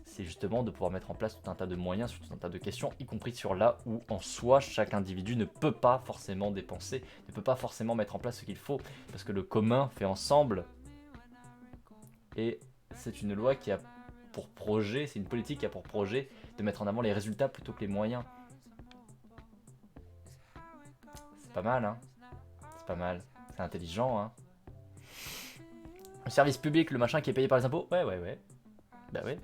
c'est justement de pouvoir mettre en place tout un tas de moyens sur tout un tas de questions, y compris sur là où en soi chaque individu ne peut pas forcément dépenser, ne peut pas forcément mettre en place ce qu'il faut, parce que le commun fait ensemble. Et c'est une loi qui a pour projet, c'est une politique qui a pour projet de mettre en avant les résultats plutôt que les moyens. C'est pas mal, hein. C'est pas mal, c'est intelligent, hein. Le service public, le machin qui est payé par les impôts, ouais. Bah ouais.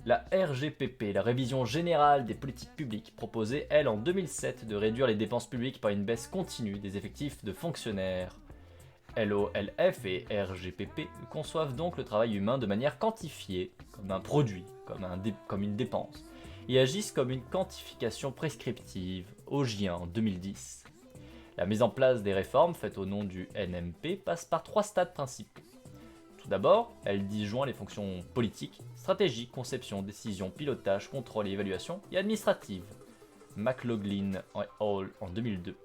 La RGPP, la révision générale des politiques publiques, proposait, elle, en 2007, de réduire les dépenses publiques par une baisse continue des effectifs de fonctionnaires. LOLF et RGPP conçoivent donc le travail humain de manière quantifiée, comme un produit, comme une dépense, et agissent comme une quantification prescriptive, Ogien en 2010. La mise en place des réformes faites au nom du NMP passe par 3 stades principaux. Tout d'abord, elle disjoint les fonctions politiques, stratégie, conception, décision, pilotage, contrôle et évaluation, et administrative. McLaughlin et Hall en 2002.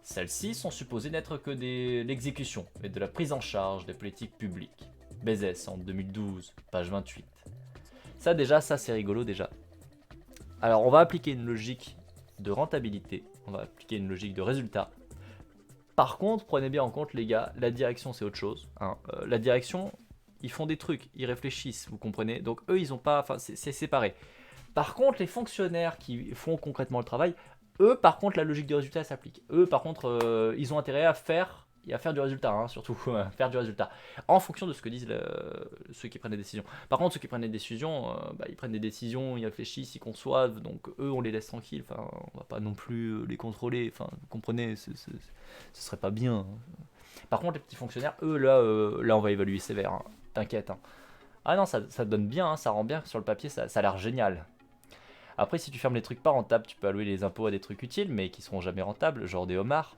Celles-ci sont supposées n'être que l'exécution et de la prise en charge des politiques publiques. Bezos en 2012, page 28. Ça déjà, ça c'est rigolo déjà. Alors on va appliquer une logique de rentabilité, on va appliquer une logique de résultat. Par contre, prenez bien en compte les gars, la direction c'est autre chose. Hein. La direction, ils font des trucs, ils réfléchissent, vous comprenez. Donc eux, ils ont pas, enfin c'est séparé. Par contre, les fonctionnaires qui font concrètement le travail, eux, par contre, la logique du résultat s'applique. Eux, par contre, ils ont intérêt à faire du résultat, hein, surtout, faire du résultat, en fonction de ce que disent ceux qui prennent des décisions. Par contre, ceux qui prennent des décisions, ils prennent des décisions, ils réfléchissent, ils conçoivent, donc eux, on les laisse tranquilles, enfin, on va pas non plus les contrôler, enfin, vous comprenez, ce serait pas bien. Hein. Par contre, les petits fonctionnaires, eux, là on va évaluer sévère, hein, t'inquiète. Hein. Ah non, ça donne bien, hein, ça rend bien, sur le papier, ça a l'air génial. Après, si tu fermes les trucs pas rentables, tu peux allouer les impôts à des trucs utiles, mais qui seront jamais rentables, genre des homards.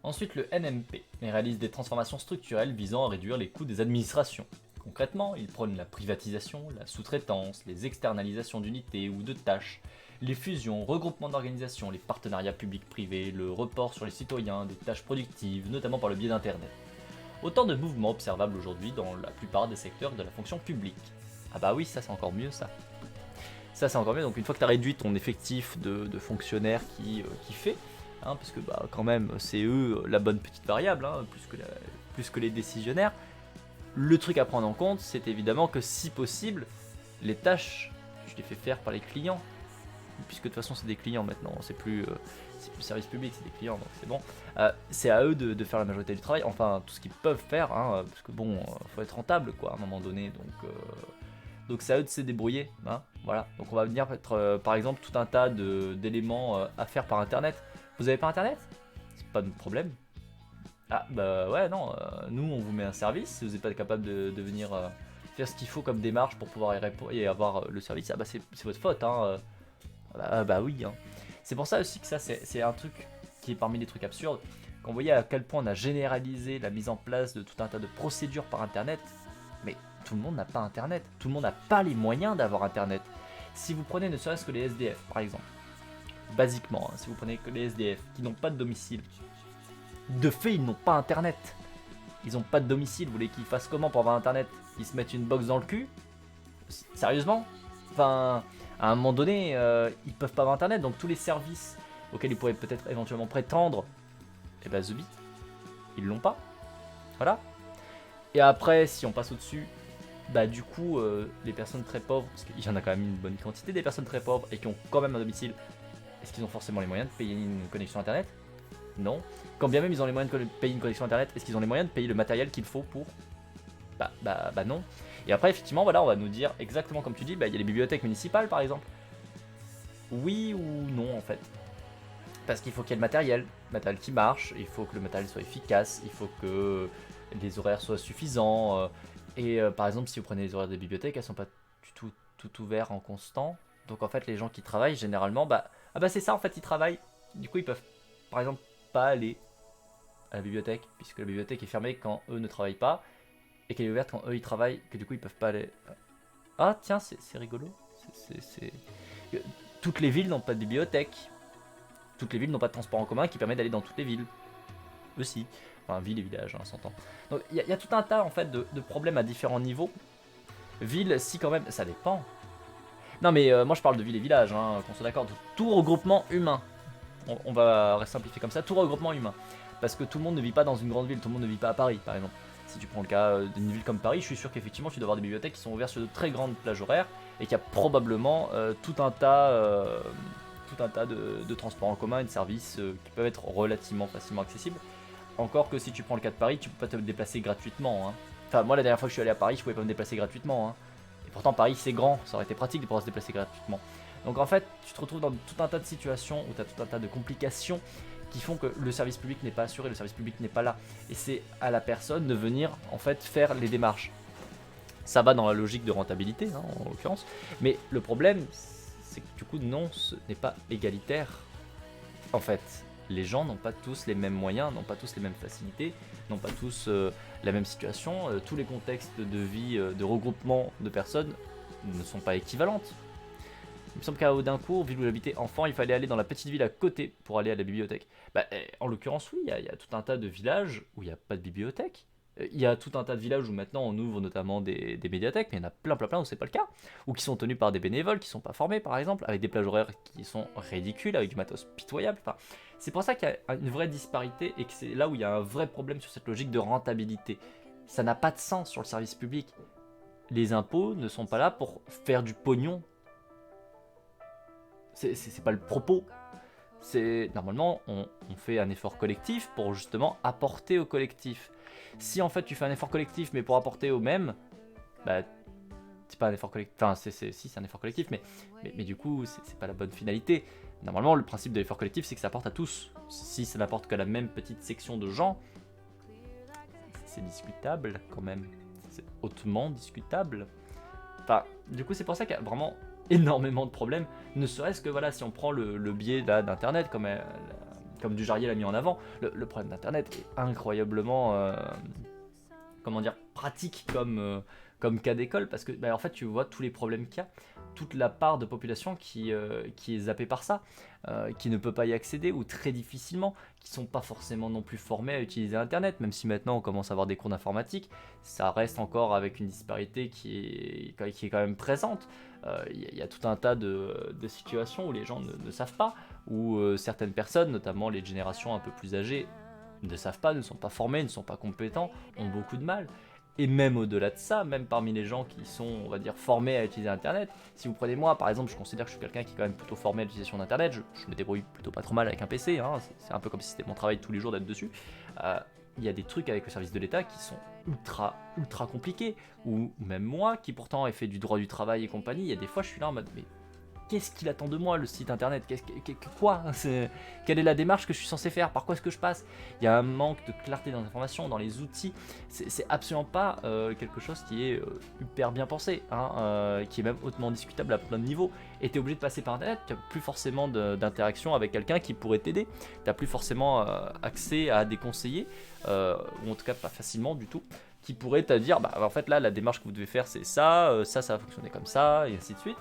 Ensuite, le NMP réalise des transformations structurelles visant à réduire les coûts des administrations. Concrètement, il prône la privatisation, la sous-traitance, les externalisations d'unités ou de tâches, les fusions, regroupements d'organisations, les partenariats publics-privés, le report sur les citoyens des tâches productives, notamment par le biais d'Internet. Autant de mouvements observables aujourd'hui dans la plupart des secteurs de la fonction publique. Ah bah oui, ça c'est encore mieux ça. Ça c'est encore mieux, donc une fois que tu as réduit ton effectif de fonctionnaires qui fait, hein, parce que bah, quand même c'est eux la bonne petite variable, hein, plus que les décisionnaires, le truc à prendre en compte c'est évidemment que si possible, les tâches, tu les fais faire par les clients, puisque de toute façon c'est des clients maintenant, c'est plus service public, c'est des clients, donc c'est bon. C'est à eux de faire la majorité du travail, enfin tout ce qu'ils peuvent faire, hein, parce que bon, faut être rentable quoi à un moment donné, donc c'est à eux de se débrouiller, hein, voilà. Donc on va venir mettre par exemple tout un tas d'éléments à faire par internet. Vous avez pas internet? C'est pas de problème. Ah bah ouais non, nous on vous met un service, si vous n'êtes pas capable de venir faire ce qu'il faut comme démarche pour pouvoir y avoir le service, ah bah c'est votre faute, hein. Bah oui, hein. C'est pour ça aussi que ça c'est un truc qui est parmi les trucs absurdes. Quand vous voyez à quel point on a généralisé la mise en place de tout un tas de procédures par internet, mais tout le monde n'a pas internet, tout le monde n'a pas les moyens d'avoir internet. Si vous prenez ne serait-ce que les SDF par exemple, basiquement, hein, si vous prenez que les SDF qui n'ont pas de domicile, de fait ils n'ont pas internet. Ils n'ont pas de domicile, vous voulez qu'ils fassent comment pour avoir internet? Ils se mettent une box dans le cul? Sérieusement? Enfin, à un moment donné, ils peuvent pas avoir internet, donc tous les services auxquels ils pourraient peut-être éventuellement prétendre, et bah Zubi, ils l'ont pas. Voilà. Et après, si on passe au-dessus, bah du coup, les personnes très pauvres, parce qu'il y en a quand même une bonne quantité des personnes très pauvres et qui ont quand même un domicile, est-ce qu'ils ont forcément les moyens de payer une connexion internet? Non. Quand bien même ils ont les moyens de payer une connexion internet, est-ce qu'ils ont les moyens de payer le matériel qu'il faut pour? Bah non. Et après, effectivement, voilà, on va nous dire exactement comme tu dis, bah il y a les bibliothèques municipales par exemple. Oui ou non en fait. Parce qu'il faut qu'il y ait le matériel qui marche, il faut que le matériel soit efficace, il faut que les horaires soient suffisants. Par exemple, si vous prenez les horaires des bibliothèques, elles sont pas du tout ouvertes en constant. Donc en fait, les gens qui travaillent généralement, c'est ça en fait, ils travaillent. Du coup, ils peuvent par exemple pas aller à la bibliothèque, puisque la bibliothèque est fermée quand eux ne travaillent pas, et qu'elle est ouverte quand eux ils travaillent, que du coup ils peuvent pas aller. Ah tiens, c'est rigolo. Toutes les villes n'ont pas de bibliothèque. Toutes les villes n'ont pas de transport en commun qui permet d'aller dans toutes les villes. Aussi. Enfin, ville et village, hein, s'entend. Donc il y a tout un tas en fait de problèmes à différents niveaux. Ville, si quand même, ça dépend. Non mais moi je parle de ville et village, hein, qu'on soit d'accord. Tout regroupement humain. On va simplifier comme ça, tout regroupement humain. Parce que tout le monde ne vit pas dans une grande ville, tout le monde ne vit pas à Paris par exemple. Si tu prends le cas d'une ville comme Paris, je suis sûr qu'effectivement tu dois avoir des bibliothèques qui sont ouvertes sur de très grandes plages horaires et qu'il y a probablement tout un tas de transports en commun et de services qui peuvent être relativement facilement accessibles. Encore que si tu prends le cas de Paris, tu peux pas te déplacer gratuitement. Hein. Enfin, moi la dernière fois que je suis allé à Paris, je pouvais pas me déplacer gratuitement. Hein. Et pourtant Paris c'est grand, ça aurait été pratique de pouvoir se déplacer gratuitement. Donc en fait, tu te retrouves dans tout un tas de situations où tu as tout un tas de complications qui font que le service public n'est pas assuré, le service public n'est pas là. Et c'est à la personne de venir en fait faire les démarches. Ça va dans la logique de rentabilité, hein, en l'occurrence. Mais le problème, c'est que du coup, non, ce n'est pas égalitaire. En fait, les gens n'ont pas tous les mêmes moyens, n'ont pas tous les mêmes facilités, n'ont pas tous la même situation. Tous les contextes de vie, de regroupement de personnes ne sont pas équivalentes. Il me semble qu'à Audincourt, ville où j'habitais enfant, il fallait aller dans la petite ville à côté pour aller à la bibliothèque. En l'occurrence, oui, il y a tout un tas de villages où il n'y a pas de bibliothèque. Il y a tout un tas de villages où maintenant on ouvre notamment des médiathèques, mais il y en a plein où c'est pas le cas. Ou qui sont tenus par des bénévoles qui sont pas formés par exemple, avec des plages horaires qui sont ridicules, avec du matos pitoyable. Enfin, c'est pour ça qu'il y a une vraie disparité et que c'est là où il y a un vrai problème sur cette logique de rentabilité. Ça n'a pas de sens sur le service public. Les impôts ne sont pas là pour faire du pognon. C'est pas le propos. C'est normalement on fait un effort collectif pour justement apporter au collectif. Si en fait tu fais un effort collectif mais pour apporter au même, bah c'est pas un effort collectif. Enfin si c'est un effort collectif mais du coup c'est pas la bonne finalité. Normalement le principe de l'effort collectif c'est que ça apporte à tous. Si ça n'apporte que la même petite section de gens, c'est discutable quand même. C'est hautement discutable. Enfin du coup c'est pour ça qu'il y a vraiment énormément de problèmes, ne serait-ce que voilà, si on prend le biais d'internet comme Dujarier l'a mis en avant, le problème d'internet est incroyablement comment dire, pratique comme cas d'école, parce que en fait tu vois tous les problèmes qu'il y a, toute la part de population qui est zappée par ça, qui ne peut pas y accéder ou très difficilement, qui sont pas forcément non plus formés à utiliser internet, même si maintenant on commence à avoir des cours d'informatique, ça reste encore avec une disparité qui est quand même présente. Il y a tout un tas de situations où les gens ne savent pas, où certaines personnes, notamment les générations un peu plus âgées, ne savent pas, ne sont pas formés, ne sont pas compétents, ont beaucoup de mal. Et même au-delà de ça, même parmi les gens qui sont, on va dire, formés à utiliser Internet, si vous prenez moi, par exemple, je considère que je suis quelqu'un qui est quand même plutôt formé à l'utilisation d'Internet, je me débrouille plutôt pas trop mal avec un PC, hein, c'est un peu comme si c'était mon travail tous les jours d'être dessus. Il y a des trucs avec le service de l'État qui sont ultra compliqués, ou même moi, qui pourtant ai fait du droit du travail et compagnie, il y a des fois je suis là en mode, mais qu'est-ce qu'il attend de moi le site internet? Quoi? Quelle est la démarche que je suis censé faire? Par quoi est-ce que je passe? Il y a un manque de clarté dans l'information, dans les outils. C'est absolument pas quelque chose qui est hyper bien pensé, hein, qui est même hautement discutable à plein de niveaux. Et tu es obligé de passer par internet, tu n'as plus forcément d'interaction avec quelqu'un qui pourrait t'aider. Tu n'as plus forcément accès à des conseillers, ou en tout cas pas facilement du tout, qui pourraient te dire, en fait là la démarche que vous devez faire c'est ça, ça va fonctionner comme ça, et ainsi de suite.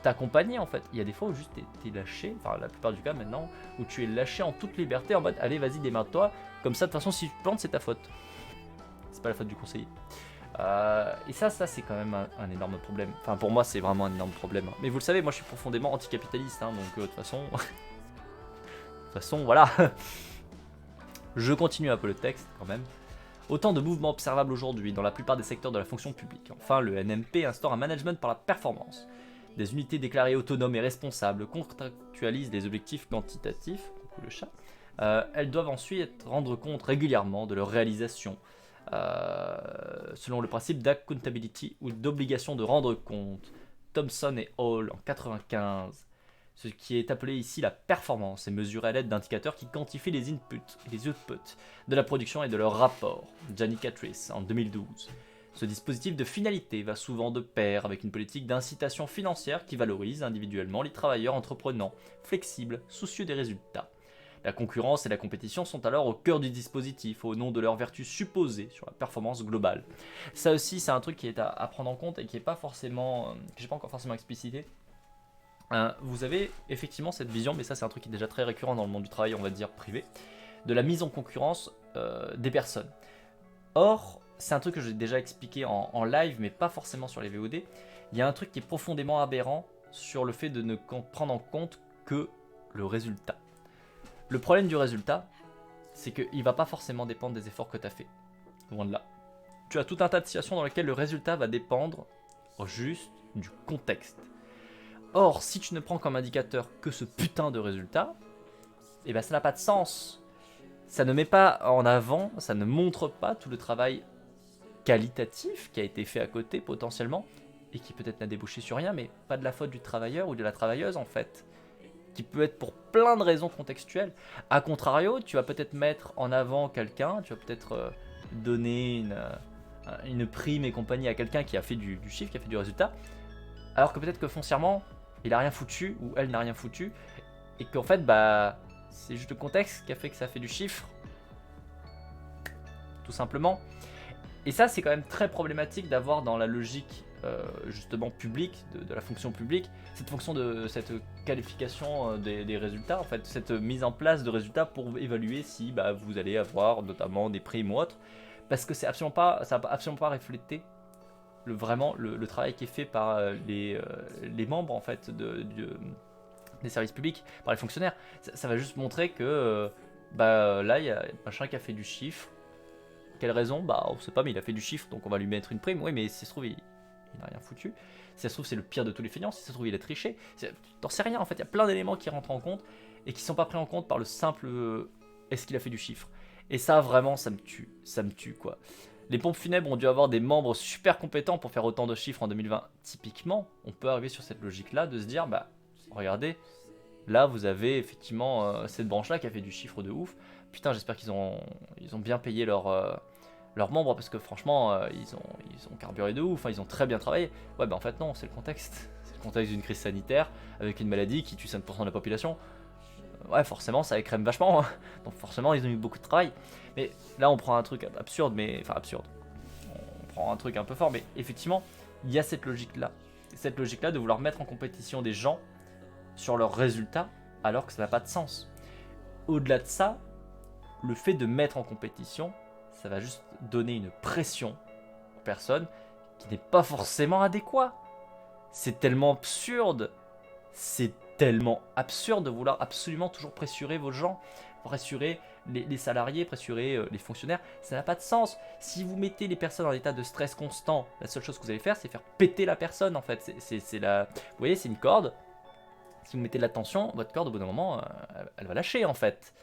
T'accompagner en fait. Il y a des fois où juste t'es lâché, enfin la plupart du cas maintenant, où tu es lâché en toute liberté en mode allez vas-y démarre-toi, comme ça de toute façon si tu te plantes c'est ta faute. C'est pas la faute du conseiller. Et ça c'est quand même un énorme problème. Enfin pour moi c'est vraiment un énorme problème. Mais vous le savez, moi je suis profondément anticapitaliste, hein, donc de toute façon... de toute façon voilà. Je continue un peu le texte quand même. Autant de mouvements observables aujourd'hui dans la plupart des secteurs de la fonction publique. Enfin, le NMP instaure un management par la performance. Des unités déclarées autonomes et responsables contractualisent les objectifs quantitatifs, coucou le chat. Elles doivent ensuite rendre compte régulièrement de leur réalisation, selon le principe d'accountability ou d'obligation de rendre compte. Thomson et Hall en 95. Ce qui est appelé ici la performance est mesurée à l'aide d'indicateurs qui quantifient les inputs et les outputs de la production et de leur rapport. Gianni Catrice en 2012. Ce dispositif de finalité va souvent de pair avec une politique d'incitation financière qui valorise individuellement les travailleurs entreprenants, flexibles, soucieux des résultats. La concurrence et la compétition sont alors au cœur du dispositif, au nom de leurs vertus supposées sur la performance globale. Ça aussi, c'est un truc qui est à prendre en compte et qui n'est pas forcément, que j'ai pas encore forcément explicité. Vous avez effectivement cette vision, mais ça c'est un truc qui est déjà très récurrent dans le monde du travail, on va dire privé, de la mise en concurrence des personnes. Or, c'est un truc que j'ai déjà expliqué en live, mais pas forcément sur les VOD. Il y a un truc qui est profondément aberrant sur le fait de ne prendre en compte que le résultat. Le problème du résultat, c'est qu'il ne va pas forcément dépendre des efforts que tu as fait. Loin de là. Tu as tout un tas de situations dans lesquelles le résultat va dépendre juste du contexte. Or, si tu ne prends comme indicateur que ce putain de résultat, eh ben ça n'a pas de sens. Ça ne met pas en avant, ça ne montre pas tout le travail qualitatif qui a été fait à côté potentiellement, et qui peut-être n'a débouché sur rien, mais pas de la faute du travailleur ou de la travailleuse en fait, qui peut être pour plein de raisons contextuelles. A contrario, tu vas peut-être mettre en avant quelqu'un, tu vas peut-être donner une prime et compagnie à quelqu'un qui a fait du chiffre, qui a fait du résultat, alors que peut-être que foncièrement, il a rien foutu, ou elle n'a rien foutu, et qu'en fait, c'est juste le contexte qui a fait que ça fait du chiffre, tout simplement. Et ça, c'est quand même très problématique d'avoir dans la logique justement publique, de la fonction publique, cette qualification des résultats, en fait, cette mise en place de résultats pour évaluer si vous allez avoir notamment des primes ou autres, parce que ça va absolument pas refléter vraiment le travail qui est fait par les membres en fait des services publics, par les fonctionnaires. Ça va juste montrer que là il y a machin qui a fait du chiffre. Quelle raison? On sait pas, mais il a fait du chiffre, donc on va lui mettre une prime. Oui, mais si ça se trouve, il n'a rien foutu. Si ça se trouve, c'est le pire de tous les feignants. Si ça se trouve, il a triché. T'en sais rien, en fait. Il y a plein d'éléments qui rentrent en compte et qui sont pas pris en compte par le simple est-ce qu'il a fait du chiffre. Et ça, vraiment, ça me tue. Ça me tue, quoi. Les pompes funèbres ont dû avoir des membres super compétents pour faire autant de chiffres en 2020. Typiquement, on peut arriver sur cette logique-là de se dire, regardez, là, vous avez effectivement cette branche-là qui a fait du chiffre de ouf. Putain, j'espère qu'ils ont bien payé leurs membres, parce que franchement, ils ont carburé de ouf, ils ont très bien travaillé. Ouais, en fait, non, c'est le contexte. C'est le contexte d'une crise sanitaire, avec une maladie qui tue 5% de la population. Ouais, forcément, ça écrème vachement, hein. Donc forcément, ils ont eu beaucoup de travail. Mais là, on prend un truc absurde, absurde. On prend un truc un peu fort, mais effectivement, il y a cette logique-là. Cette logique-là de vouloir mettre en compétition des gens sur leurs résultats, alors que ça n'a pas de sens. Au-delà de ça, le fait de mettre en compétition, ça va juste donner une pression aux personnes qui n'est pas forcément adéquate. C'est tellement absurde. C'est tellement absurde de vouloir absolument toujours pressurer vos gens, pressurer les salariés, pressurer les fonctionnaires. Ça n'a pas de sens. Si vous mettez les personnes en état de stress constant, la seule chose que vous allez faire, c'est faire péter la personne en fait. Vous voyez, c'est une corde. Si vous mettez de la tension, votre corde au bout d'un moment, elle va lâcher en fait.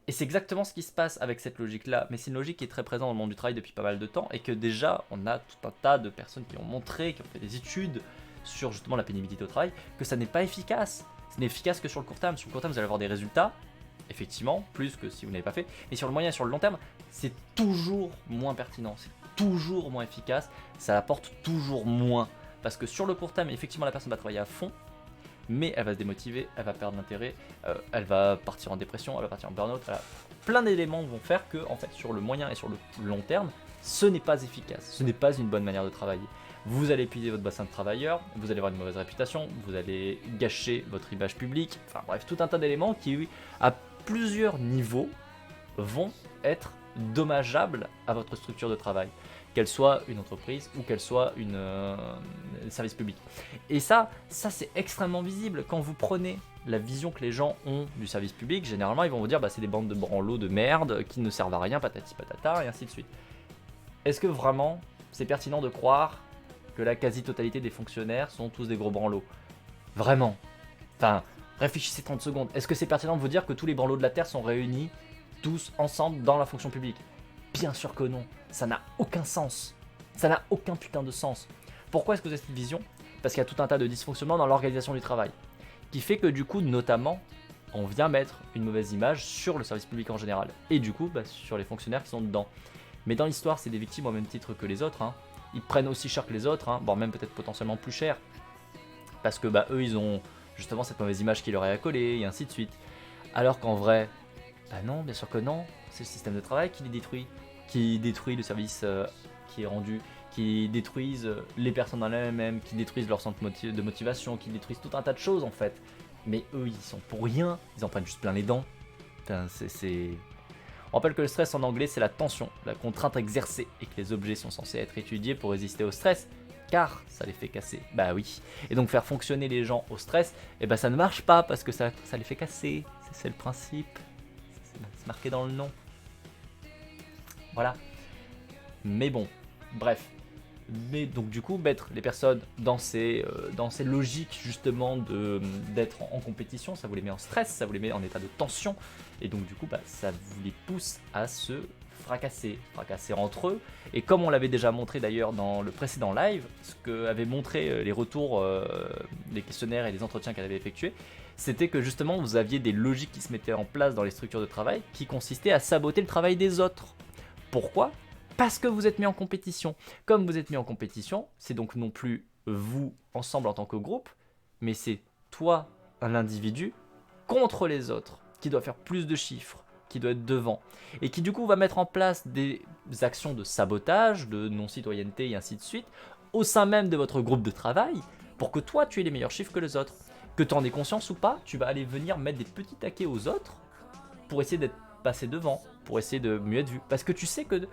Et c'est exactement ce qui se passe avec cette logique-là. Mais c'est une logique qui est très présente dans le monde du travail depuis pas mal de temps et que déjà, on a tout un tas de personnes qui ont montré, qui ont fait des études sur justement la pénibilité au travail, que ça n'est pas efficace. Ce n'est efficace que sur le court terme. Sur le court terme, vous allez avoir des résultats, effectivement, plus que si vous n'avez pas fait. Mais sur le moyen et sur le long terme, c'est toujours moins pertinent, c'est toujours moins efficace, ça apporte toujours moins. Parce que sur le court terme, effectivement, la personne va travailler à fond, mais elle va se démotiver, elle va perdre l'intérêt, elle va partir en dépression, elle va partir en burn-out. Plein d'éléments vont faire que, en fait, sur le moyen et sur le long terme, ce n'est pas efficace, ce n'est pas une bonne manière de travailler. Vous allez épuiser votre bassin de travailleurs, vous allez avoir une mauvaise réputation, vous allez gâcher votre image publique, enfin bref, tout un tas d'éléments qui, à plusieurs niveaux, vont être dommageables à votre structure de travail, qu'elle soit une entreprise ou qu'elle soit un service public. Et ça c'est extrêmement visible quand vous prenez la vision que les gens ont du service public. Généralement, ils vont vous dire c'est des bandes de branlots de merde qui ne servent à rien, patati patata, et ainsi de suite. Est-ce que vraiment c'est pertinent de croire que la quasi-totalité des fonctionnaires sont tous des gros branlots? Vraiment? Enfin, réfléchissez 30 secondes. Est-ce que c'est pertinent de vous dire que tous les branlots de la Terre sont réunis tous ensemble dans la fonction publique? Bien sûr que non. Ça n'a aucun sens. Ça n'a aucun putain de sens. Pourquoi est-ce que vous avez cette vision? Parce qu'il y a tout un tas de dysfonctionnements dans l'organisation du travail, qui fait que du coup, notamment, on vient mettre une mauvaise image sur le service public en général, et du coup, sur les fonctionnaires qui sont dedans. Mais dans l'histoire, c'est des victimes au même titre que les autres, hein. Ils prennent aussi cher que les autres, voire même peut-être potentiellement plus cher, parce que eux, ils ont justement cette mauvaise image qui leur est accolée, et ainsi de suite. Alors qu'en vrai, non, bien sûr que non, c'est le système de travail qui les détruit, qui détruit le service qui est rendu, qui détruisent les personnes dans elles-mêmes, qui détruisent leur centre de motivation, qui détruisent tout un tas de choses en fait. Mais eux, ils sont pour rien, ils en prennent juste plein les dents. Putain, On rappelle que le stress en anglais, c'est la tension, la contrainte exercée, et que les objets sont censés être étudiés pour résister au stress, car ça les fait casser. Bah oui. Et donc faire fonctionner les gens au stress, ça ne marche pas parce que ça les fait casser. C'est le principe. C'est marqué dans le nom. Voilà. Mais bon, bref. Mais donc du coup, mettre les personnes dans ces logiques justement d'être en compétition, ça vous les met en stress, ça vous les met en état de tension, et donc du coup, ça vous les pousse à se fracasser entre eux. Et comme on l'avait déjà montré d'ailleurs dans le précédent live, ce que avaient montré les retours, des questionnaires et des entretiens qu'elle avait effectués, c'était que justement vous aviez des logiques qui se mettaient en place dans les structures de travail qui consistaient à saboter le travail des autres. Pourquoi ? Parce que vous êtes mis en compétition. Comme vous êtes mis en compétition, c'est donc non plus vous ensemble en tant que groupe, mais c'est toi, un individu, contre les autres, qui doit faire plus de chiffres, qui doit être devant, et qui du coup va mettre en place des actions de sabotage, de non-citoyenneté et ainsi de suite, au sein même de votre groupe de travail pour que toi tu aies les meilleurs chiffres que les autres. Que tu en aies conscience ou pas, tu vas aller venir mettre des petits taquets aux autres pour essayer d'être passé devant, pour essayer de mieux être vu. Parce que tu sais que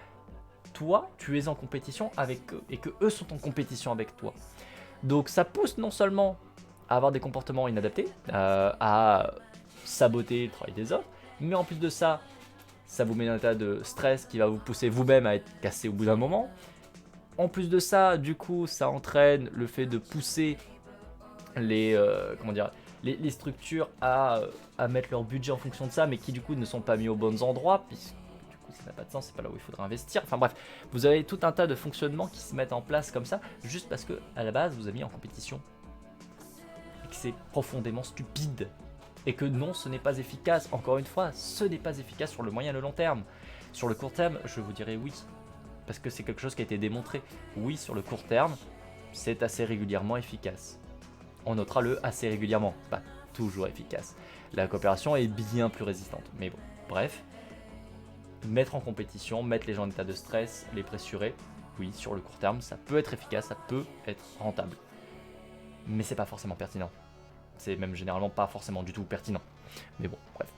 toi, tu es en compétition avec eux et que eux sont en compétition avec toi. Donc ça pousse non seulement à avoir des comportements inadaptés, à saboter le travail des autres, mais en plus de ça, ça vous met dans un état de stress qui va vous pousser vous-même à être cassé au bout d'un moment. En plus de ça, du coup, ça entraîne le fait de pousser les structures à mettre leur budget en fonction de ça, mais qui du coup ne sont pas mis aux bons endroits, puisque du coup ça n'a pas de sens, c'est pas là où il faudrait investir. Enfin bref, vous avez tout un tas de fonctionnements qui se mettent en place comme ça, juste parce que à la base vous avez mis en compétition. Et que c'est profondément stupide. Et que non, ce n'est pas efficace. Encore une fois, ce n'est pas efficace sur le moyen et le long terme. Sur le court terme, je vous dirais oui. Parce que c'est quelque chose qui a été démontré. Oui, sur le court terme, c'est assez régulièrement efficace. On notera le assez régulièrement, pas toujours efficace. La coopération est bien plus résistante. Mais bon, bref. Mettre en compétition, mettre les gens en état de stress, les pressurer, oui, sur le court terme, ça peut être efficace, ça peut être rentable. Mais c'est pas forcément pertinent. C'est même généralement pas forcément du tout pertinent. Mais bon, bref.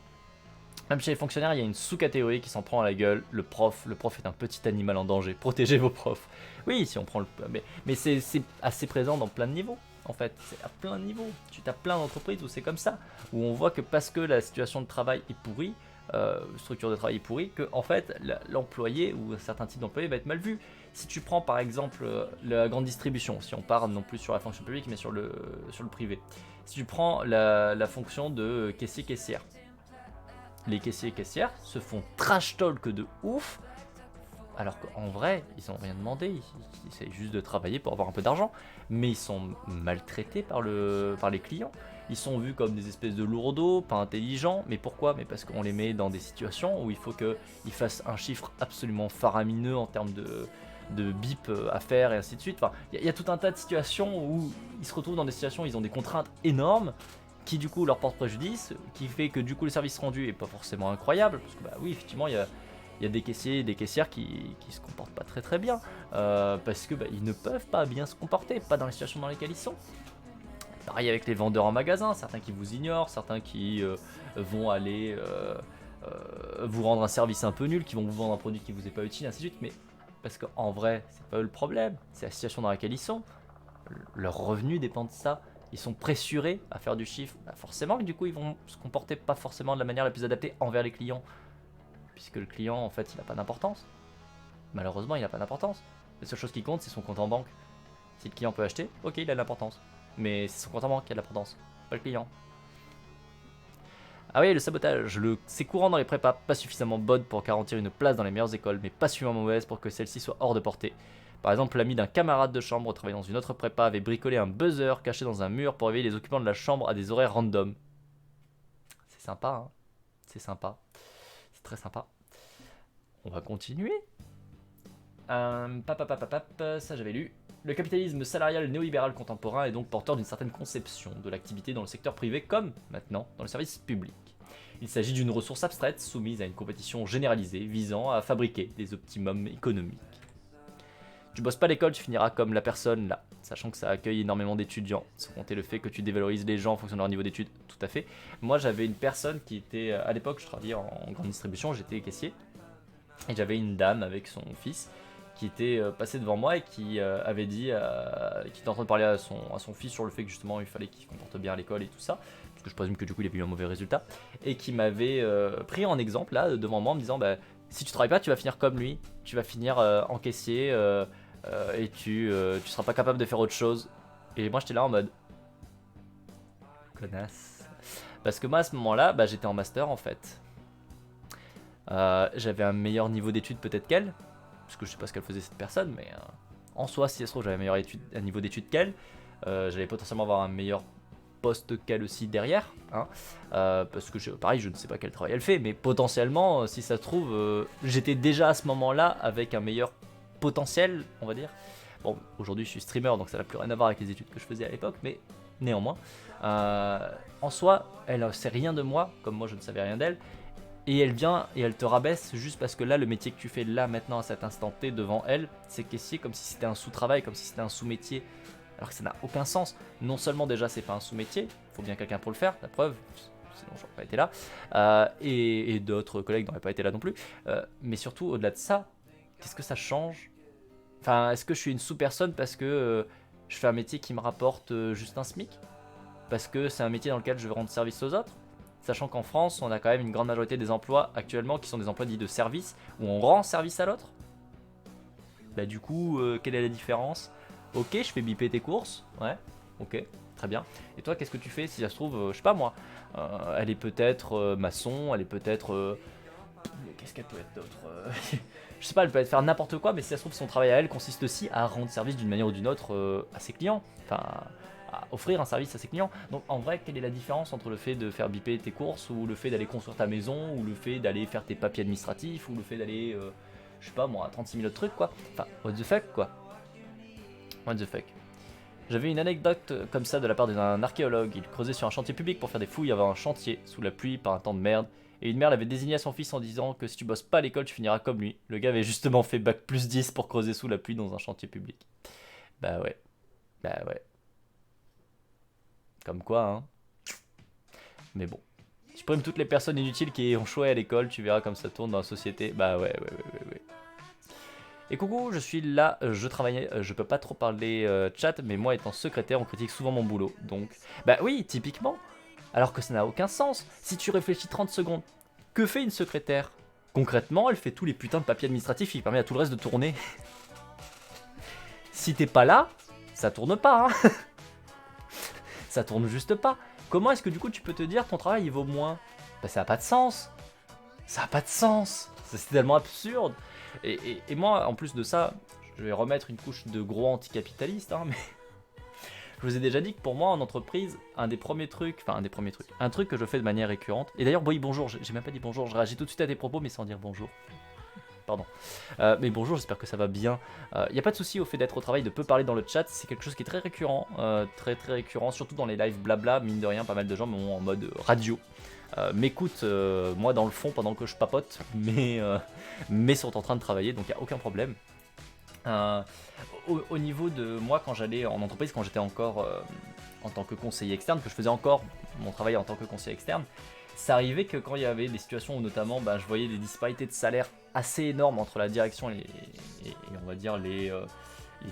Même chez les fonctionnaires, il y a une sous-catégorie qui s'en prend à la gueule. Le prof est un petit animal en danger. Protégez vos profs. Oui, si on prend le... Mais c'est assez présent dans plein de niveaux. En fait, c'est à plein de niveaux. Tu as plein d'entreprises où c'est comme ça. Où on voit que parce que la situation de travail est pourrie, structure de travail est pourrie, que en fait, l'employé ou un certain type d'employé va être mal vu. Si tu prends par exemple la grande distribution, si on part non plus sur la fonction publique mais sur le privé, si tu prends la fonction de caissier-caissière, les caissiers et caissières se font trash talk de ouf, alors qu'en vrai, ils n'ont rien demandé, ils essaient juste de travailler pour avoir un peu d'argent, mais ils sont maltraités par les clients. Ils sont vus comme des espèces de lourdeaux, pas intelligents, mais pourquoi? Mais parce qu'on les met dans des situations où il faut qu'ils fassent un chiffre absolument faramineux en termes de bip à faire et ainsi de suite. Enfin, il y a tout un tas de situations où ils se retrouvent dans des situations où ils ont des contraintes énormes qui du coup leur portent préjudice, qui fait que du coup le service rendu est pas forcément incroyable, parce que bah oui, effectivement, il y a des caissiers et des caissières qui se comportent pas très très bien, parce que bah, ils ne peuvent pas bien se comporter, pas dans les situations dans lesquelles ils sont. Pareil avec les vendeurs en magasin, certains qui vous ignorent, certains qui vont aller vous rendre un service un peu nul, qui vont vous vendre un produit qui vous est pas utile, ainsi de suite, mais parce qu'en vrai, c'est pas eux le problème, c'est la situation dans laquelle ils sont. Leurs revenus dépendent de ça. Ils sont pressurés à faire du chiffre, bah forcément, mais du coup, ils vont se comporter pas forcément de la manière la plus adaptée envers les clients. Puisque le client, en fait, il n'a pas d'importance. Malheureusement, il n'a pas d'importance. La seule chose qui compte, c'est son compte en banque. Si le client peut acheter, ok, il a de l'importance. Mais c'est son compte en banque qui a de l'importance, pas le client. Ah oui, le sabotage. C'est courant dans les prépas, pas suffisamment bonnes pour garantir une place dans les meilleures écoles, mais pas suffisamment mauvaise pour que celle-ci soit hors de portée. Par exemple, l'ami d'un camarade de chambre travaillant dans une autre prépa avait bricolé un buzzer caché dans un mur pour réveiller les occupants de la chambre à des horaires random. C'est sympa, hein. C'est sympa. C'est très sympa. On va continuer. Ça j'avais lu. Le capitalisme salarial néolibéral contemporain est donc porteur d'une certaine conception de l'activité dans le secteur privé comme, maintenant, dans le service public. Il s'agit d'une ressource abstraite soumise à une compétition généralisée visant à fabriquer des optimums économiques. Tu bosses pas à l'école, tu finiras comme la personne là, sachant que ça accueille énormément d'étudiants, sans compter le fait que tu dévalorises les gens en fonction de leur niveau d'études, tout à fait. Moi j'avais une personne qui était, à l'époque je travaillais en grande distribution, j'étais caissier, et j'avais une dame avec son fils qui était passée devant moi et qui avait dit, qui était en train de parler à son fils sur le fait que justement il fallait qu'il se comporte bien à l'école et tout ça, parce que je présume que du coup il avait eu un mauvais résultat, et qui m'avait pris en exemple là devant moi en me disant bah, si tu travailles pas tu vas finir comme lui, tu vas finir en caissier et tu seras pas capable de faire autre chose. Et moi j'étais là en mode connasse, parce que moi à ce moment là bah, j'étais en master en fait. J'avais un meilleur niveau d'études peut-être qu'elle, parce que je sais pas ce qu'elle faisait cette personne, mais en soi si ça se trouve j'avais un niveau d'études qu'elle, j'allais potentiellement avoir un meilleur poste qu'elle aussi derrière, hein, parce que pareil je ne sais pas quel travail elle fait, mais potentiellement si ça se trouve j'étais déjà à ce moment là avec un meilleur potentiel on va dire. Bon aujourd'hui je suis streamer donc ça n'a plus rien à voir avec les études que je faisais à l'époque, mais néanmoins en soi elle sait rien de moi comme moi je ne savais rien d'elle. Et elle vient et elle te rabaisse juste parce que là, le métier que tu fais là, maintenant, à cet instant T, devant elle, c'est caissier comme si c'était un sous-travail, comme si c'était un sous-métier. Alors que ça n'a aucun sens. Non seulement déjà, c'est pas un sous-métier, il faut bien quelqu'un pour le faire, la preuve, sinon j'aurais pas été là. Et d'autres collègues n'auraient pas été là non plus. Mais surtout, au-delà de ça, qu'est-ce que ça change? Enfin, est-ce que je suis une sous-personne parce que je fais un métier qui me rapporte juste un SMIC? Parce que c'est un métier dans lequel je veux rendre service aux autres? Sachant qu'en France, on a quand même une grande majorité des emplois actuellement qui sont des emplois dits de service, où on rend service à l'autre. Bah du coup, quelle est la différence? Ok, je fais biper tes courses, ouais, ok, très bien. Et toi, qu'est-ce que tu fais si ça se trouve, je sais pas moi, elle est peut-être maçon, elle est peut-être... qu'est-ce qu'elle peut être d'autre je sais pas, elle peut faire n'importe quoi, mais si ça se trouve, son travail à elle consiste aussi à rendre service d'une manière ou d'une autre à ses clients. Enfin, à offrir un service à ses clients. Donc en vrai, quelle est la différence entre le fait de faire biper tes courses, ou le fait d'aller construire ta maison, ou le fait d'aller faire tes papiers administratifs, ou le fait d'aller, je sais pas moi, 36 000 autres trucs quoi. Enfin, what the fuck quoi. What the fuck. J'avais une anecdote comme ça de la part d'un archéologue. Il creusait sur un chantier public pour faire des fouilles avant un chantier, sous la pluie, par un temps de merde. Et une mère l'avait désigné à son fils en disant que si tu bosses pas à l'école, tu finiras comme lui. Le gars avait justement fait bac plus 10 pour creuser sous la pluie dans un chantier public. Bah ouais. Bah ouais. Comme quoi, hein. Mais bon. Supprime toutes les personnes inutiles qui ont choisi à l'école, tu verras comme ça tourne dans la société. Bah ouais. Et coucou, je suis là, je travaillais, je peux pas trop parler chat, mais moi étant secrétaire, on critique souvent mon boulot. Donc, bah oui, typiquement. Alors que ça n'a aucun sens. Si tu réfléchis 30 secondes, que fait une secrétaire? Concrètement, elle fait tous les putains de papiers administratifs qui permettent à tout le reste de tourner. Si t'es pas là, ça tourne pas, hein. Ça tourne juste pas. Comment est-ce que du coup tu peux te dire ton travail il vaut moins? Bah ça a pas de sens. Ça a pas de sens. C'est tellement absurde. Et moi, en plus de ça, je vais remettre une couche de gros anticapitaliste, hein, mais je vous ai déjà dit que pour moi en entreprise, un des premiers trucs, un truc que je fais de manière récurrente, et d'ailleurs, oui, bonjour, j'ai même pas dit bonjour, je réagis tout de suite à tes propos, mais sans dire bonjour. Pardon. Mais bonjour, j'espère que ça va bien. Y a pas de souci au fait d'être au travail, de peu parler dans le chat, c'est quelque chose qui est très récurrent, très récurrent, surtout dans les lives blabla, mine de rien, pas mal de gens m'ont en mode radio. M'écoutent moi dans le fond pendant que je papote, mais sont en train de travailler, donc il n'y a aucun problème. Au niveau de moi, quand j'allais en entreprise, quand j'étais encore en tant que conseiller externe, que je faisais encore mon travail en tant que conseiller externe, ça arrivait que quand il y avait des situations où notamment je voyais des disparités de salaire assez énormes entre la direction et on va dire les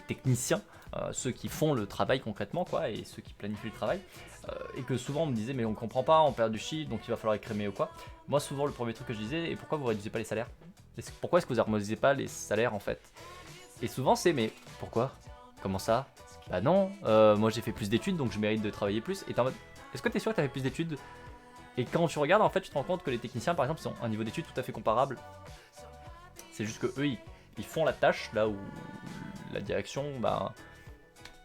techniciens, ceux qui font le travail concrètement quoi, et ceux qui planifient le travail, et que souvent on me disait mais on comprend pas, on perd du chiffre donc il va falloir écrémer ou quoi. Moi souvent le premier truc que je disais, et pourquoi vous réduisez pas les salaires? Pourquoi est-ce que vous harmonisez pas les salaires en fait? Et souvent c'est mais pourquoi? Comment ça? Bah non, moi j'ai fait plus d'études donc je mérite de travailler plus. Et t'es en mode, est-ce que t'es sûr que t'as fait plus d'études? Et quand tu regardes en fait tu te rends compte que les techniciens par exemple ils ont un niveau d'études tout à fait comparable. C'est juste que eux ils font la tâche là où la direction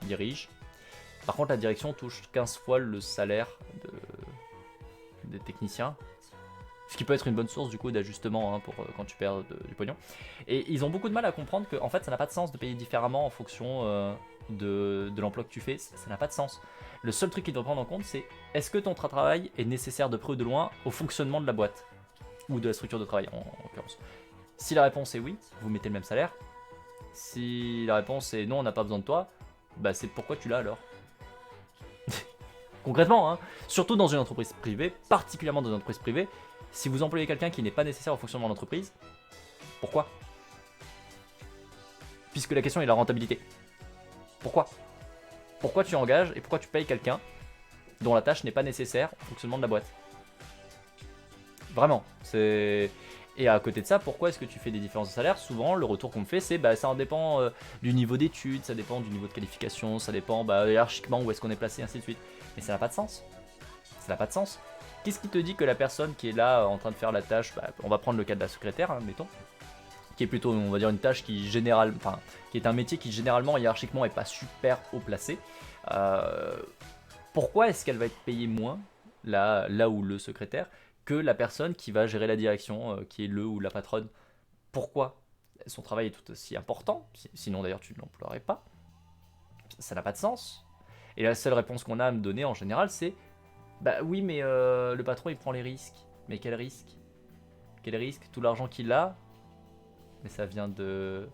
dirige. Par contre la direction touche 15 fois le salaire des techniciens. Ce qui peut être une bonne source du coup d'ajustement hein, pour quand tu perds du pognon. Et ils ont beaucoup de mal à comprendre que en fait ça n'a pas de sens de payer différemment en fonction de l'emploi que tu fais. Ça n'a pas de sens. Le seul truc qu'ils doivent prendre en compte c'est est-ce que ton travail est nécessaire de près ou de loin au fonctionnement de la boîte ou de la structure de travail en l'occurrence. Si la réponse est oui, vous mettez le même salaire. Si la réponse est non, on n'a pas besoin de toi, bah c'est pourquoi tu l'as alors. Concrètement, hein, surtout dans une entreprise privée, particulièrement dans une entreprise privée, si vous employez quelqu'un qui n'est pas nécessaire au fonctionnement de l'entreprise, pourquoi? Puisque la question est la rentabilité. Pourquoi? Pourquoi tu engages et pourquoi tu payes quelqu'un dont la tâche n'est pas nécessaire au fonctionnement de la boîte? Vraiment, c'est... Et à côté de ça, pourquoi est-ce que tu fais des différences de salaire? Souvent, le retour qu'on me fait, c'est ça en dépend du niveau d'études, ça dépend du niveau de qualification, ça dépend hiérarchiquement où est-ce qu'on est placé, ainsi de suite. Mais ça n'a pas de sens. Ça n'a pas de sens. Qu'est-ce qui te dit que la personne qui est là en train de faire la tâche, on va prendre le cas de la secrétaire, hein, mettons, qui est plutôt, on va dire, une tâche qui qui est un métier qui généralement hiérarchiquement est pas super haut placé. Pourquoi est-ce qu'elle va être payée moins là où le secrétaire que la personne qui va gérer la direction, qui est le ou la patronne? Pourquoi? Son travail est tout aussi important, sinon d'ailleurs tu ne l'emploierais pas. Ça n'a pas de sens. Et la seule réponse qu'on a à me donner en général c'est bah oui mais le patron il prend les risques. Mais quel risque? Quel risque? Tout l'argent qu'il a, mais ça vient des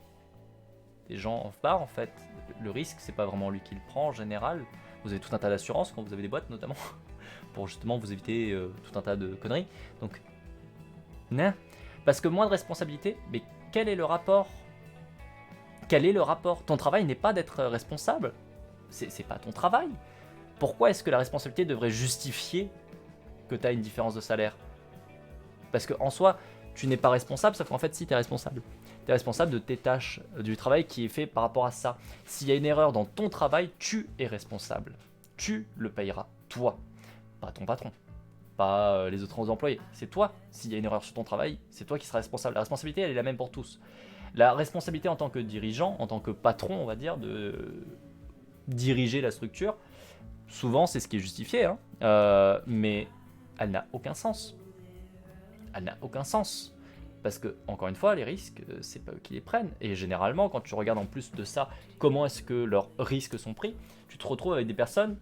gens en bas en fait. Le risque, c'est pas vraiment lui qui le prend en général. Vous avez tout un tas d'assurances quand vous avez des boîtes notamment, pour justement vous éviter tout un tas de conneries. Donc, non. Parce que moins de responsabilité, mais quel est le rapport? Quel est le rapport? Ton travail n'est pas d'être responsable. C'est pas ton travail. Pourquoi est-ce que la responsabilité devrait justifier que tu as une différence de salaire? Parce qu'en soi, tu n'es pas responsable, sauf qu'en fait, si tu es responsable. Tu es responsable de tes tâches, du travail qui est fait par rapport à ça. S'il y a une erreur dans ton travail, tu es responsable. Tu le payeras, toi, pas ton patron, pas les autres employés. C'est toi. S'il y a une erreur sur ton travail, c'est toi qui seras responsable. La responsabilité, elle est la même pour tous. La responsabilité en tant que dirigeant, en tant que patron, on va dire, de diriger la structure, souvent c'est ce qui est justifié, hein, mais elle n'a aucun sens. Elle n'a aucun sens. Parce que, encore une fois, les risques, c'est pas eux qui les prennent. Et généralement, quand tu regardes en plus de ça, comment est-ce que leurs risques sont pris, tu te retrouves avec des personnes,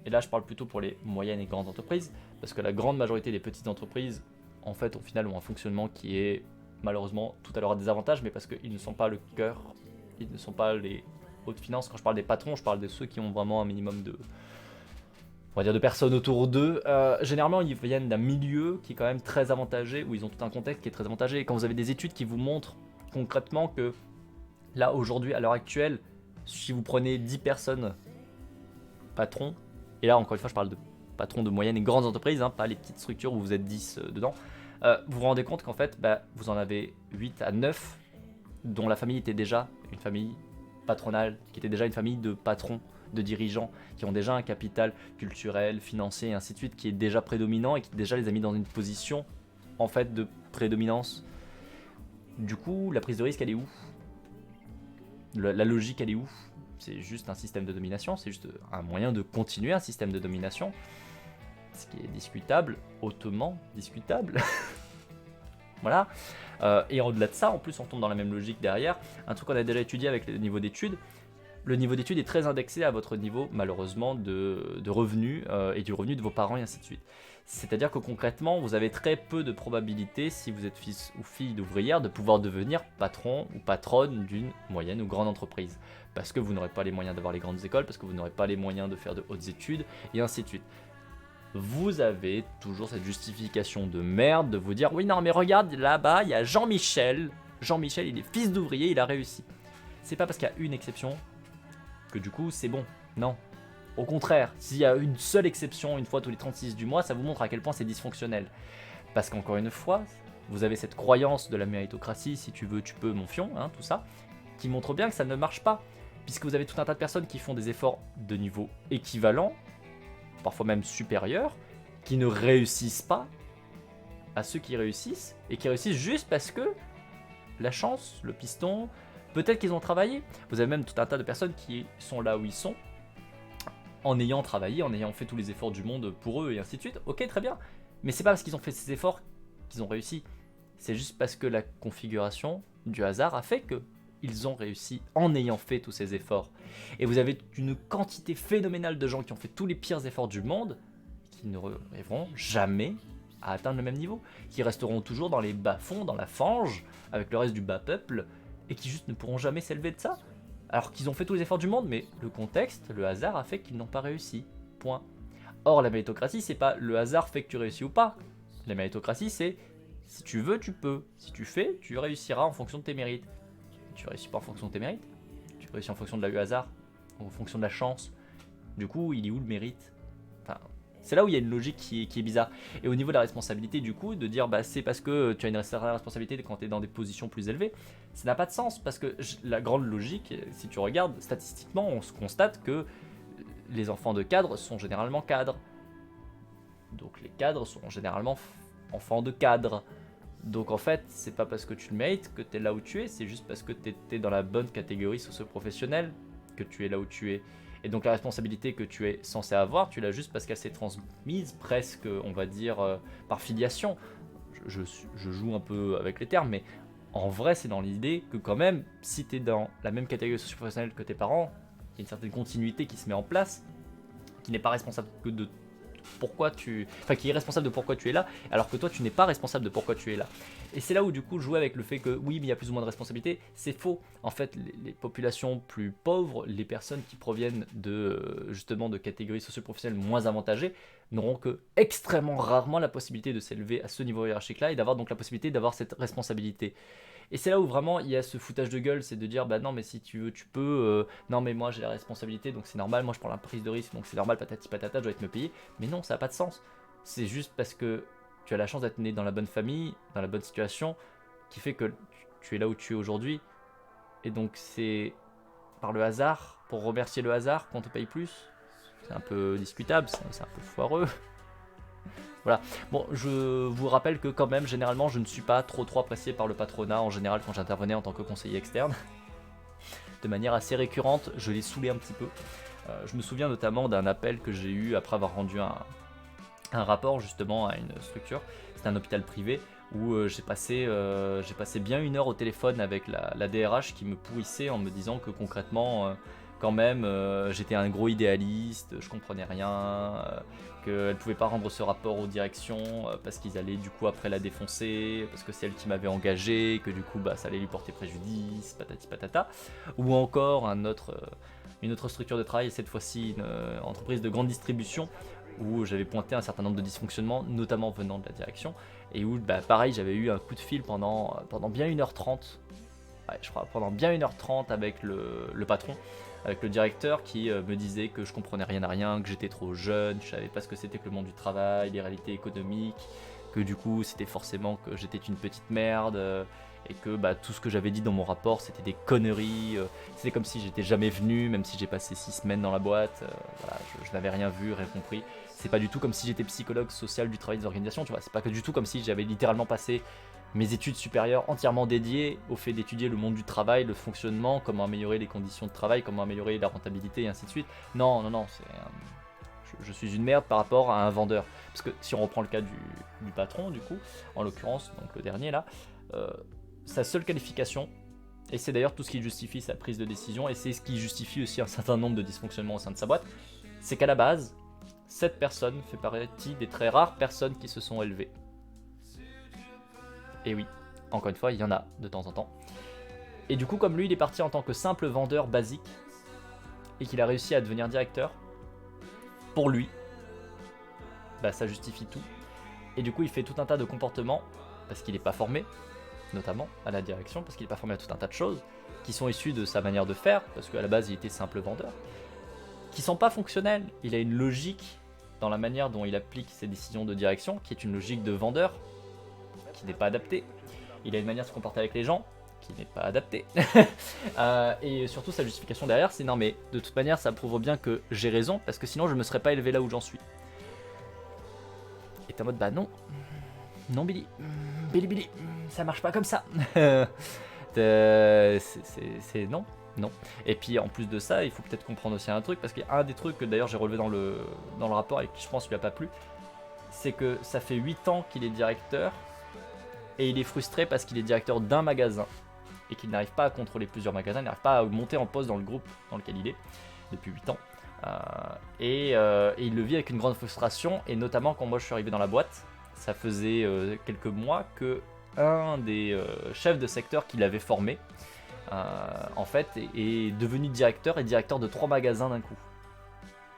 et là je parle plutôt pour les moyennes et grandes entreprises, parce que la grande majorité des petites entreprises, en fait, au final, ont un fonctionnement qui est malheureusement tout à leur désavantage, mais parce qu'ils ne sont pas le cœur, ils ne sont pas les hautes finances. Quand je parle des patrons, je parle de ceux qui ont vraiment un minimum de, on va dire, de personnes autour d'eux. Généralement, ils viennent d'un milieu qui est quand même très avantagé, où ils ont tout un contexte qui est très avantagé. Et quand vous avez des études qui vous montrent concrètement que là, aujourd'hui, à l'heure actuelle, si vous prenez 10 personnes patrons, et là, encore une fois, je parle de patrons de moyennes et grandes entreprises, hein, pas les petites structures où vous êtes 10 dedans, vous vous rendez compte qu'en fait, vous en avez 8 à 9 dont la famille était déjà une famille patronale, qui était déjà une famille de patrons, de dirigeants, qui ont déjà un capital culturel, financier et ainsi de suite, qui est déjà prédominant et qui déjà les a mis dans une position en fait de prédominance. Du coup, la prise de risque, elle est où? La logique, elle est où? C'est juste un système de domination, c'est juste un moyen de continuer un système de domination, ce qui est discutable, hautement discutable. Voilà. Et au-delà de ça, en plus, on tombe dans la même logique derrière. Un truc qu'on a déjà étudié avec le niveau d'études. Le niveau d'études est très indexé à votre niveau, malheureusement, de revenus et du revenu de vos parents et ainsi de suite. C'est-à-dire que concrètement, vous avez très peu de probabilité, si vous êtes fils ou fille d'ouvrière, de pouvoir devenir patron ou patronne d'une moyenne ou grande entreprise. Parce que vous n'aurez pas les moyens d'avoir les grandes écoles, parce que vous n'aurez pas les moyens de faire de hautes études, et ainsi de suite. Vous avez toujours cette justification de merde de vous dire « Oui, non, mais regarde, là-bas, il y a Jean-Michel. Jean-Michel, il est fils d'ouvrier, il a réussi. » C'est pas parce qu'il y a une exception que du coup, c'est bon. Non. Au contraire, s'il y a une seule exception, une fois tous les 36 du mois, ça vous montre à quel point c'est dysfonctionnel. Parce qu'encore une fois, vous avez cette croyance de la méritocratie, si tu veux, tu peux, mon fion, hein, tout ça, qui montre bien que ça ne marche pas. Puisque vous avez tout un tas de personnes qui font des efforts de niveau équivalent, parfois même supérieurs, qui ne réussissent pas à ceux qui réussissent, et qui réussissent juste parce que la chance, le piston, peut-être qu'ils ont travaillé. Vous avez même tout un tas de personnes qui sont là où ils sont, en ayant travaillé, en ayant fait tous les efforts du monde pour eux, et ainsi de suite. Ok, très bien. Mais c'est pas parce qu'ils ont fait ces efforts qu'ils ont réussi. C'est juste parce que la configuration du hasard a fait que ils ont réussi en ayant fait tous ces efforts. Et vous avez une quantité phénoménale de gens qui ont fait tous les pires efforts du monde, qui ne arriveront jamais à atteindre le même niveau, qui resteront toujours dans les bas-fonds, dans la fange, avec le reste du bas peuple, et qui juste ne pourront jamais s'élever de ça. Alors qu'ils ont fait tous les efforts du monde, mais le contexte, le hasard a fait qu'ils n'ont pas réussi. Point. Or, la méritocratie, c'est pas le hasard fait que tu réussis ou pas. La méritocratie, c'est si tu veux, tu peux. Si tu fais, tu réussiras en fonction de tes mérites. Tu réussis pas en fonction de tes mérites. Tu réussis en fonction de la hasard, en fonction de la chance. Du coup, il est où le mérite? Enfin, c'est là où il y a une logique qui est bizarre. Et au niveau de la responsabilité, du coup, de dire c'est parce que tu as une certaine responsabilité quand tu es dans des positions plus élevées, ça n'a pas de sens. Parce que la grande logique, si tu regardes statistiquement, on se constate que les enfants de cadres sont généralement cadres. Donc les cadres sont généralement enfants de cadres. Donc en fait, c'est pas parce que tu le mérites que tu es là où tu es, c'est juste parce que tu étais dans la bonne catégorie socio-professionnelle que tu es là où tu es. Et donc la responsabilité que tu es censé avoir, tu l'as juste parce qu'elle s'est transmise presque, on va dire, par filiation. Je joue un peu avec les termes, mais en vrai, c'est dans l'idée que quand même, si tu es dans la même catégorie socio-professionnelle que tes parents, il y a une certaine continuité qui se met en place, qui n'est pas responsable que de pourquoi qui est responsable de pourquoi tu es là, alors que toi tu n'es pas responsable de pourquoi tu es là. Et c'est là où du coup jouer avec le fait que oui mais il y a plus ou moins de responsabilité, c'est faux. En fait les populations plus pauvres, les personnes qui proviennent de justement de catégories socio-professionnelles moins avantagées, n'auront que extrêmement rarement la possibilité de s'élever à ce niveau hiérarchique là et d'avoir donc la possibilité d'avoir cette responsabilité. Et c'est là où vraiment il y a ce foutage de gueule, c'est de dire bah non mais si tu veux tu peux, non mais moi j'ai la responsabilité donc c'est normal, moi je prends la prise de risque donc c'est normal, patati patata, je dois être me payer. Mais non, ça n'a pas de sens. C'est juste parce que tu as la chance d'être né dans la bonne famille, dans la bonne situation, qui fait que tu es là où tu es aujourd'hui. Et donc c'est par le hasard, pour remercier le hasard qu'on te paye plus. C'est un peu discutable, c'est un peu foireux. Voilà. Bon, je vous rappelle que quand même, généralement, je ne suis pas trop apprécié par le patronat en général quand j'intervenais en tant que conseiller externe. De manière assez récurrente, je l'ai saoulé un petit peu. Je me souviens notamment d'un appel que j'ai eu après avoir rendu un rapport justement à une structure. C'était un hôpital privé où j'ai passé bien 1 heure au téléphone avec la DRH qui me pourrissait en me disant que concrètement, quand même, j'étais un gros idéaliste, je comprenais rien, qu'elle pouvait pas rendre ce rapport aux directions parce qu'ils allaient du coup après la défoncer, parce que c'est elle qui m'avait engagé, que du coup bah, ça allait lui porter préjudice, patati patata. Ou encore une autre structure de travail, cette fois-ci une entreprise de grande distribution, où j'avais pointé un certain nombre de dysfonctionnements, notamment venant de la direction, et où bah, pareil j'avais eu un coup de fil pendant bien 1h30, ouais, je crois pendant bien 1h30 avec le patron, avec le directeur qui me disait que je comprenais rien à rien, que j'étais trop jeune, je savais pas ce que c'était que le monde du travail, les réalités économiques, que du coup c'était forcément que j'étais une petite merde, et que bah, tout ce que j'avais dit dans mon rapport c'était des conneries, c'était comme si j'étais jamais venu, même si j'ai passé 6 semaines dans la boîte, voilà, je n'avais rien vu, rien compris. C'est pas du tout comme si j'étais psychologue social du travail des organisations, tu vois, c'est pas que du tout comme si j'avais littéralement passé mes études supérieures entièrement dédiées au fait d'étudier le monde du travail, le fonctionnement, comment améliorer les conditions de travail, comment améliorer la rentabilité et ainsi de suite. Non, je suis une merde par rapport à un vendeur. Parce que si on reprend le cas du patron, du coup, en l'occurrence, donc le dernier là, sa seule qualification, et c'est d'ailleurs tout ce qui justifie sa prise de décision, et c'est ce qui justifie aussi un certain nombre de dysfonctionnements au sein de sa boîte, c'est qu'à la base, cette personne fait partie des très rares personnes qui se sont élevées. Et oui, encore une fois, il y en a de temps en temps. Et du coup, comme lui, il est parti en tant que simple vendeur basique, et qu'il a réussi à devenir directeur, pour lui, bah ça justifie tout. Et du coup, il fait tout un tas de comportements, parce qu'il n'est pas formé, notamment à la direction, parce qu'il n'est pas formé à tout un tas de choses, qui sont issues de sa manière de faire, parce qu'à la base, il était simple vendeur, qui sont pas fonctionnels. Il a une logique dans la manière dont il applique ses décisions de direction, qui est une logique de vendeur, qui n'est pas adaptée. Il a une manière de se comporter avec les gens, qui n'est pas adaptée. Et surtout, sa justification derrière, c'est non mais de toute manière, ça prouve bien que j'ai raison, parce que sinon je me serais pas élevé là où j'en suis. Et t'es en mode bah non, non Billy, Billy, ça marche pas comme ça. C'est non. Non. Et puis en plus de ça, il faut peut-être comprendre aussi un truc, parce qu'il y a un des trucs que d'ailleurs j'ai relevé dans le rapport et qui je pense lui a pas plu, c'est que ça fait 8 ans qu'il est directeur, et il est frustré parce qu'il est directeur d'un magasin, et qu'il n'arrive pas à contrôler plusieurs magasins, il n'arrive pas à monter en poste dans le groupe dans lequel il est, depuis 8 ans. Et il le vit avec une grande frustration, et notamment quand moi je suis arrivé dans la boîte, ça faisait quelques mois que un des chefs de secteur qu'il avait formé, en fait, est devenu directeur, et directeur de 3 magasins d'un coup.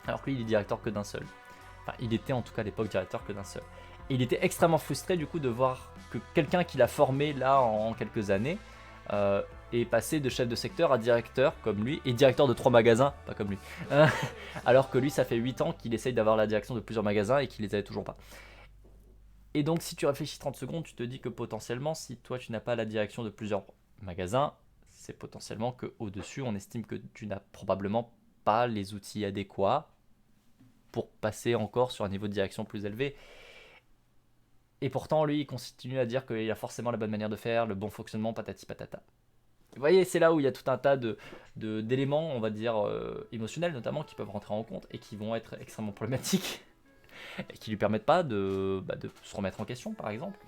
Alors que lui, il est directeur que d'un seul. Enfin, il était en tout cas à l'époque directeur que d'un seul. Et il était extrêmement frustré du coup de voir que quelqu'un qu'il a formé là en quelques années est passé de chef de secteur à directeur comme lui, et directeur de 3 magasins, pas comme lui. Alors que lui, ça fait 8 ans qu'il essaye d'avoir la direction de plusieurs magasins et qu'il les avait toujours pas. Et donc si tu réfléchis 30 secondes, tu te dis que potentiellement, si toi tu n'as pas la direction de plusieurs magasins, c'est potentiellement qu'au-dessus, on estime que tu n'as probablement pas les outils adéquats pour passer encore sur un niveau de direction plus élevé. Et pourtant, lui, il continue à dire qu'il a forcément la bonne manière de faire, le bon fonctionnement, patati patata. Vous voyez, c'est là où il y a tout un tas d'éléments, on va dire, émotionnels notamment, qui peuvent rentrer en compte et qui vont être extrêmement problématiques et qui lui permettent pas de se remettre en question, par exemple.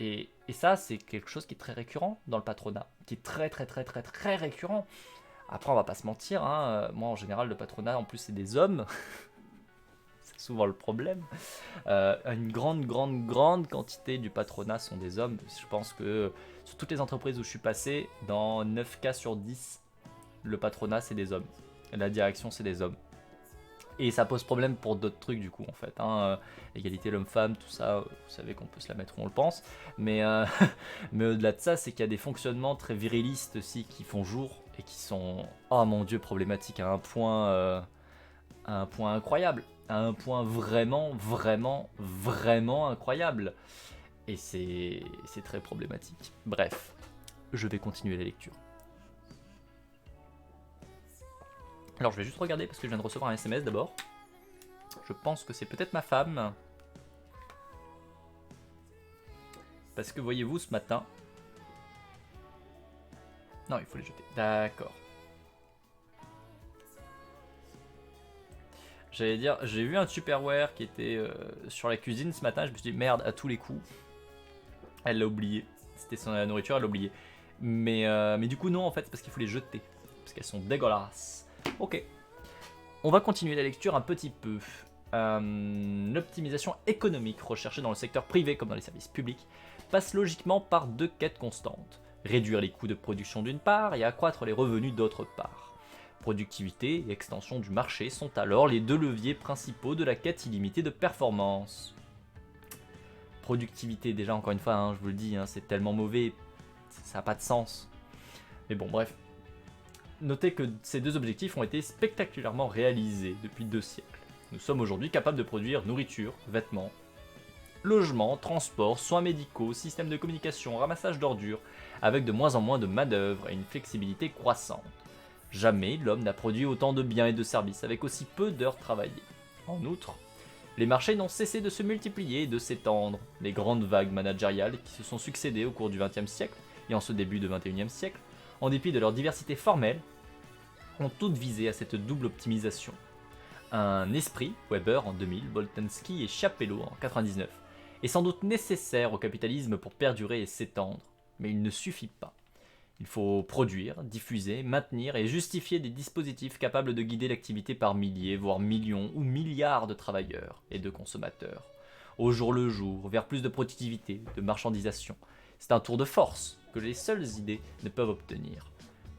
Et ça, c'est quelque chose qui est très récurrent dans le patronat, qui est très récurrent. Après, on va pas se mentir, hein, moi en général, le patronat, en plus, c'est des hommes. souvent le problème. Une grande quantité du patronat sont des hommes. Je pense que sur toutes les entreprises où je suis passé, dans 9 cas sur 10, le patronat c'est des hommes. La direction c'est des hommes. Et ça pose problème pour d'autres trucs du coup en fait. Égalité l'homme-femme, tout ça, vous savez qu'on peut se la mettre où on le pense. Mais, mais au-delà de ça, c'est qu'il y a des fonctionnements très virilistes aussi qui font jour et qui sont, oh mon dieu, problématiques à un point incroyable. À un point vraiment incroyable. Et c'est très problématique. Bref, je vais continuer la lecture. Alors je vais juste regarder parce que je viens de recevoir un SMS d'abord. Je pense que c'est peut-être ma femme. Parce que voyez-vous ce matin... Non, il faut les jeter. D'accord. J'allais dire, j'ai vu un Tupperware qui était sur la cuisine ce matin. Je me suis dit merde, à tous les coups. Elle l'a oublié. C'était son nourriture, elle l'a oublié. Mais du coup non en fait, c'est parce qu'il faut les jeter. Parce qu'elles sont dégueulasses. Ok, on va continuer la lecture un petit peu. L'optimisation économique recherchée dans le secteur privé comme dans les services publics passe logiquement par deux quêtes constantes. Réduire les coûts de production d'une part et accroître les revenus d'autre part. Productivité et extension du marché sont alors les deux leviers principaux de la quête illimitée de performance. Productivité, déjà encore une fois, je vous le dis, c'est tellement mauvais, ça n'a pas de sens. Mais bon, bref. Notez que ces deux objectifs ont été spectaculairement réalisés depuis 2 siècles. Nous sommes aujourd'hui capables de produire nourriture, vêtements, logements, transports, soins médicaux, systèmes de communication, ramassage d'ordures, avec de moins en moins de main-d'œuvre et une flexibilité croissante. Jamais l'homme n'a produit autant de biens et de services avec aussi peu d'heures travaillées. En outre, les marchés n'ont cessé de se multiplier et de s'étendre. Les grandes vagues managériales qui se sont succédées au cours du XXe siècle et en ce début de XXIe siècle, en dépit de leur diversité formelle, ont toutes visé à cette double optimisation. Un esprit, Weber en 2000, Boltanski et Chapello en 99, est sans doute nécessaire au capitalisme pour perdurer et s'étendre, mais il ne suffit pas. Il faut produire, diffuser, maintenir et justifier des dispositifs capables de guider l'activité par milliers, voire millions ou milliards de travailleurs et de consommateurs, au jour le jour, vers plus de productivité, de marchandisation. C'est un tour de force que les seules idées ne peuvent obtenir.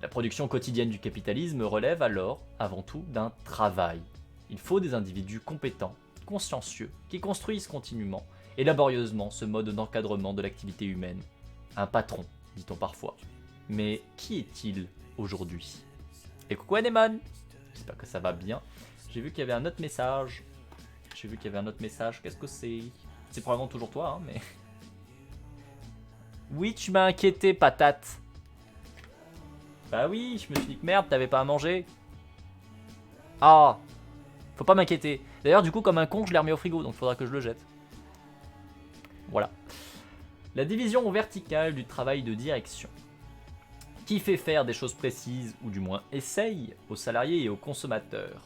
La production quotidienne du capitalisme relève alors, avant tout, d'un travail. Il faut des individus compétents, consciencieux, qui construisent continuellement et laborieusement ce mode d'encadrement de l'activité humaine. Un patron, dit-on parfois. Mais qui est-il aujourd'hui? Et coucou Anemone, j'espère que ça va bien. J'ai vu qu'il y avait un autre message. Qu'est-ce que c'est? C'est probablement toujours toi, mais... Oui, tu m'as inquiété, patate. Bah oui, je me suis dit que merde, t'avais pas à manger. Ah, faut pas m'inquiéter. D'ailleurs, du coup, comme un con, je l'ai remis au frigo, donc faudra que je le jette. Voilà. La division verticale du travail de direction. Qui fait faire des choses précises, ou du moins essaye, aux salariés et aux consommateurs?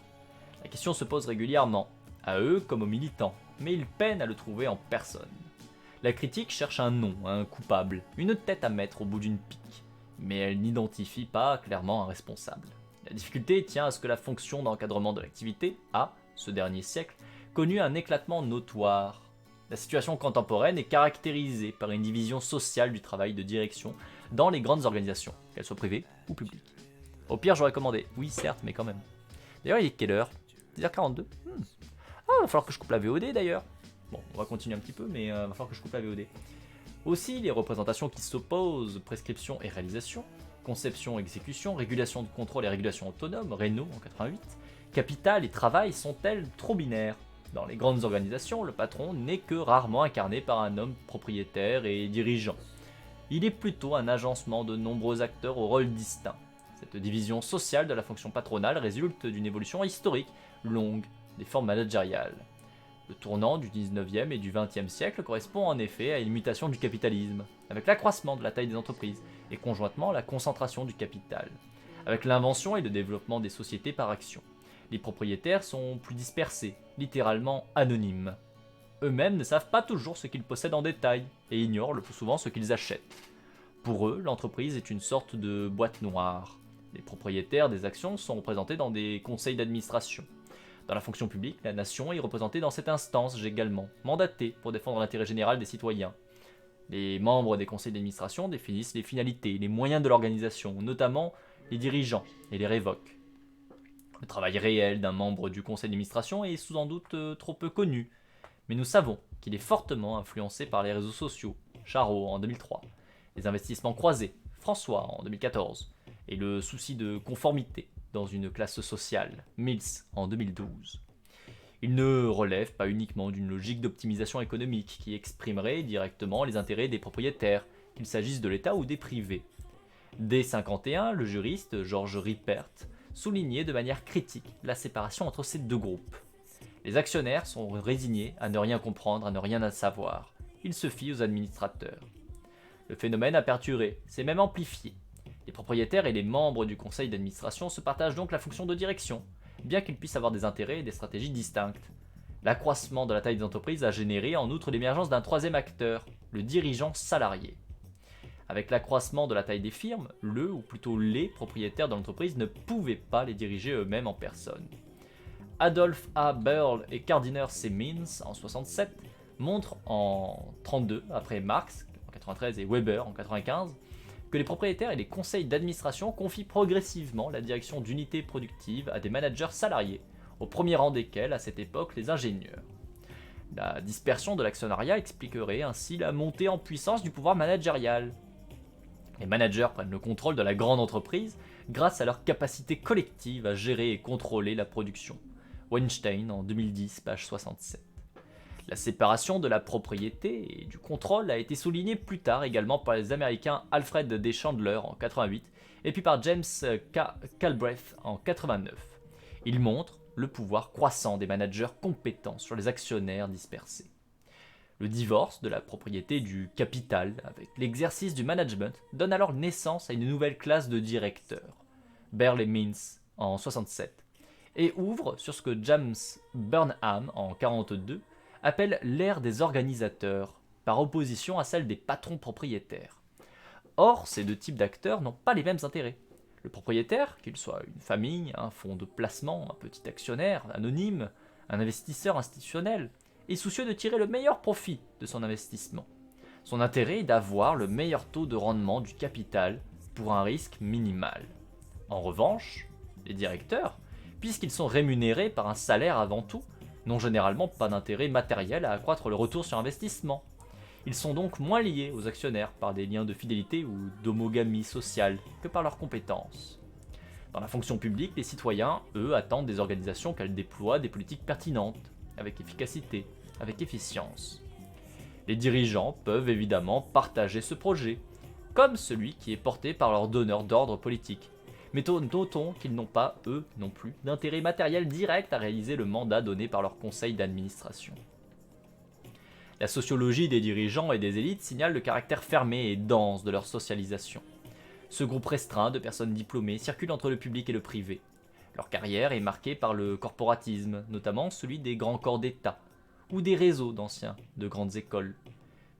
La question se pose régulièrement, à eux comme aux militants, mais ils peinent à le trouver en personne. La critique cherche un nom, un coupable, une tête à mettre au bout d'une pique, mais elle n'identifie pas clairement un responsable. La difficulté tient à ce que la fonction d'encadrement de l'activité a, ce dernier siècle, connu un éclatement notoire. La situation contemporaine est caractérisée par une division sociale du travail de direction dans les grandes organisations, qu'elles soient privées ou publiques. Au pire, j'aurais commandé. Oui, certes, mais quand même. D'ailleurs, il est quelle heure? 10h42. Ah, il va falloir que je coupe la VOD d'ailleurs. Bon, on va continuer un petit peu, mais il va falloir que je coupe la VOD. Aussi, les représentations qui s'opposent, prescription et réalisation, conception, exécution, régulation de contrôle et régulation autonome, Renault en 88, capital et travail sont-elles trop binaires? Dans les grandes organisations, le patron n'est que rarement incarné par un homme propriétaire et dirigeant. Il est plutôt un agencement de nombreux acteurs aux rôles distincts. Cette division sociale de la fonction patronale résulte d'une évolution historique longue des formes managériales. Le tournant du 19e et du 20e siècle correspond en effet à une mutation du capitalisme, avec l'accroissement de la taille des entreprises et conjointement la concentration du capital, avec l'invention et le développement des sociétés par action. Les propriétaires sont plus dispersés, littéralement anonymes. Eux-mêmes ne savent pas toujours ce qu'ils possèdent en détail et ignorent le plus souvent ce qu'ils achètent. Pour eux, l'entreprise est une sorte de boîte noire. Les propriétaires des actions sont représentés dans des conseils d'administration. Dans la fonction publique, la nation est représentée dans cette instance également, mandatée pour défendre l'intérêt général des citoyens. Les membres des conseils d'administration définissent les finalités, les moyens de l'organisation, notamment les dirigeants, et les révoquent. Le travail réel d'un membre du conseil d'administration est sans doute trop peu connu, mais nous savons qu'il est fortement influencé par les réseaux sociaux, Charo en 2003, les investissements croisés, François en 2014, et le souci de conformité dans une classe sociale, Mills en 2012. Il ne relève pas uniquement d'une logique d'optimisation économique qui exprimerait directement les intérêts des propriétaires, qu'il s'agisse de l'État ou des privés. Dès 1951, le juriste George Ripert soulignait de manière critique la séparation entre ces deux groupes. Les actionnaires sont résignés à ne rien comprendre, à ne rien savoir. Ils se fient aux administrateurs. Le phénomène a perduré, s'est même amplifié. Les propriétaires et les membres du conseil d'administration se partagent donc la fonction de direction, bien qu'ils puissent avoir des intérêts et des stratégies distinctes. L'accroissement de la taille des entreprises a généré en outre l'émergence d'un troisième acteur, le dirigeant salarié. Avec l'accroissement de la taille des firmes, ou plutôt les propriétaires de l'entreprise ne pouvaient pas les diriger eux-mêmes en personne. Adolph A. Burl et Gardiner C. Means en 1967 montrent en 1932, après Marx en 1993 et Weber en 1995, que les propriétaires et les conseils d'administration confient progressivement la direction d'unités productives à des managers salariés, au premier rang desquels, à cette époque, les ingénieurs. La dispersion de l'actionnariat expliquerait ainsi la montée en puissance du pouvoir managérial. Les managers prennent le contrôle de la grande entreprise grâce à leur capacité collective à gérer et contrôler la production. Weinstein en 2010, page 67. La séparation de la propriété et du contrôle a été soulignée plus tard également par les Américains Alfred D. Chandler en 1988 et puis par James Galbraith en 1989. Il montre le pouvoir croissant des managers compétents sur les actionnaires dispersés. Le divorce de la propriété du capital avec l'exercice du management donne alors naissance à une nouvelle classe de directeurs, Burl et Means en 1967, et ouvre sur ce que James Burnham en 1942 appelle l'ère des organisateurs, par opposition à celle des patrons propriétaires. Or, ces deux types d'acteurs n'ont pas les mêmes intérêts. Le propriétaire, qu'il soit une famille, un fonds de placement, un petit actionnaire anonyme, un investisseur institutionnel, est soucieux de tirer le meilleur profit de son investissement. Son intérêt est d'avoir le meilleur taux de rendement du capital pour un risque minimal. En revanche, les directeurs, puisqu'ils sont rémunérés par un salaire avant tout, n'ont généralement pas d'intérêt matériel à accroître le retour sur investissement. Ils sont donc moins liés aux actionnaires par des liens de fidélité ou d'homogamie sociale que par leurs compétences. Dans la fonction publique, les citoyens, eux, attendent des organisations qu'elles déploient des politiques pertinentes, avec efficacité, avec efficience. Les dirigeants peuvent évidemment partager ce projet, comme celui qui est porté par leurs donneurs d'ordre politique. Mais notons qu'ils n'ont pas, eux non plus, d'intérêt matériel direct à réaliser le mandat donné par leur conseil d'administration. La sociologie des dirigeants et des élites signale le caractère fermé et dense de leur socialisation. Ce groupe restreint de personnes diplômées circule entre le public et le privé. Leur carrière est marquée par le corporatisme, notamment celui des grands corps d'État, ou des réseaux d'anciens, de grandes écoles.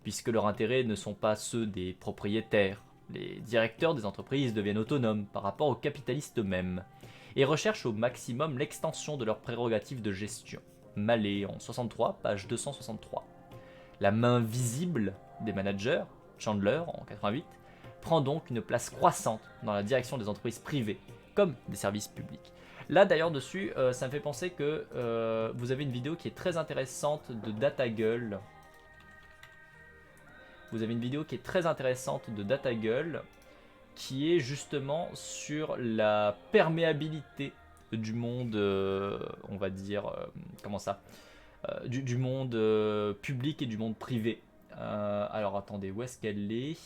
Puisque leurs intérêts ne sont pas ceux des propriétaires, les directeurs des entreprises deviennent autonomes par rapport aux capitalistes eux-mêmes, et recherchent au maximum l'extension de leurs prérogatives de gestion. Mallet en 63, page 263. La main visible des managers, Chandler en 88, prend donc une place croissante dans la direction des entreprises privées, comme des services publics. Là d'ailleurs dessus, ça me fait penser que vous avez une vidéo qui est très intéressante de DataGull. Vous avez une vidéo qui est très intéressante de DataGull, qui est justement sur la perméabilité du monde, on va dire, comment ça, du monde public et du monde privé. Alors attendez, où est-ce qu'elle est?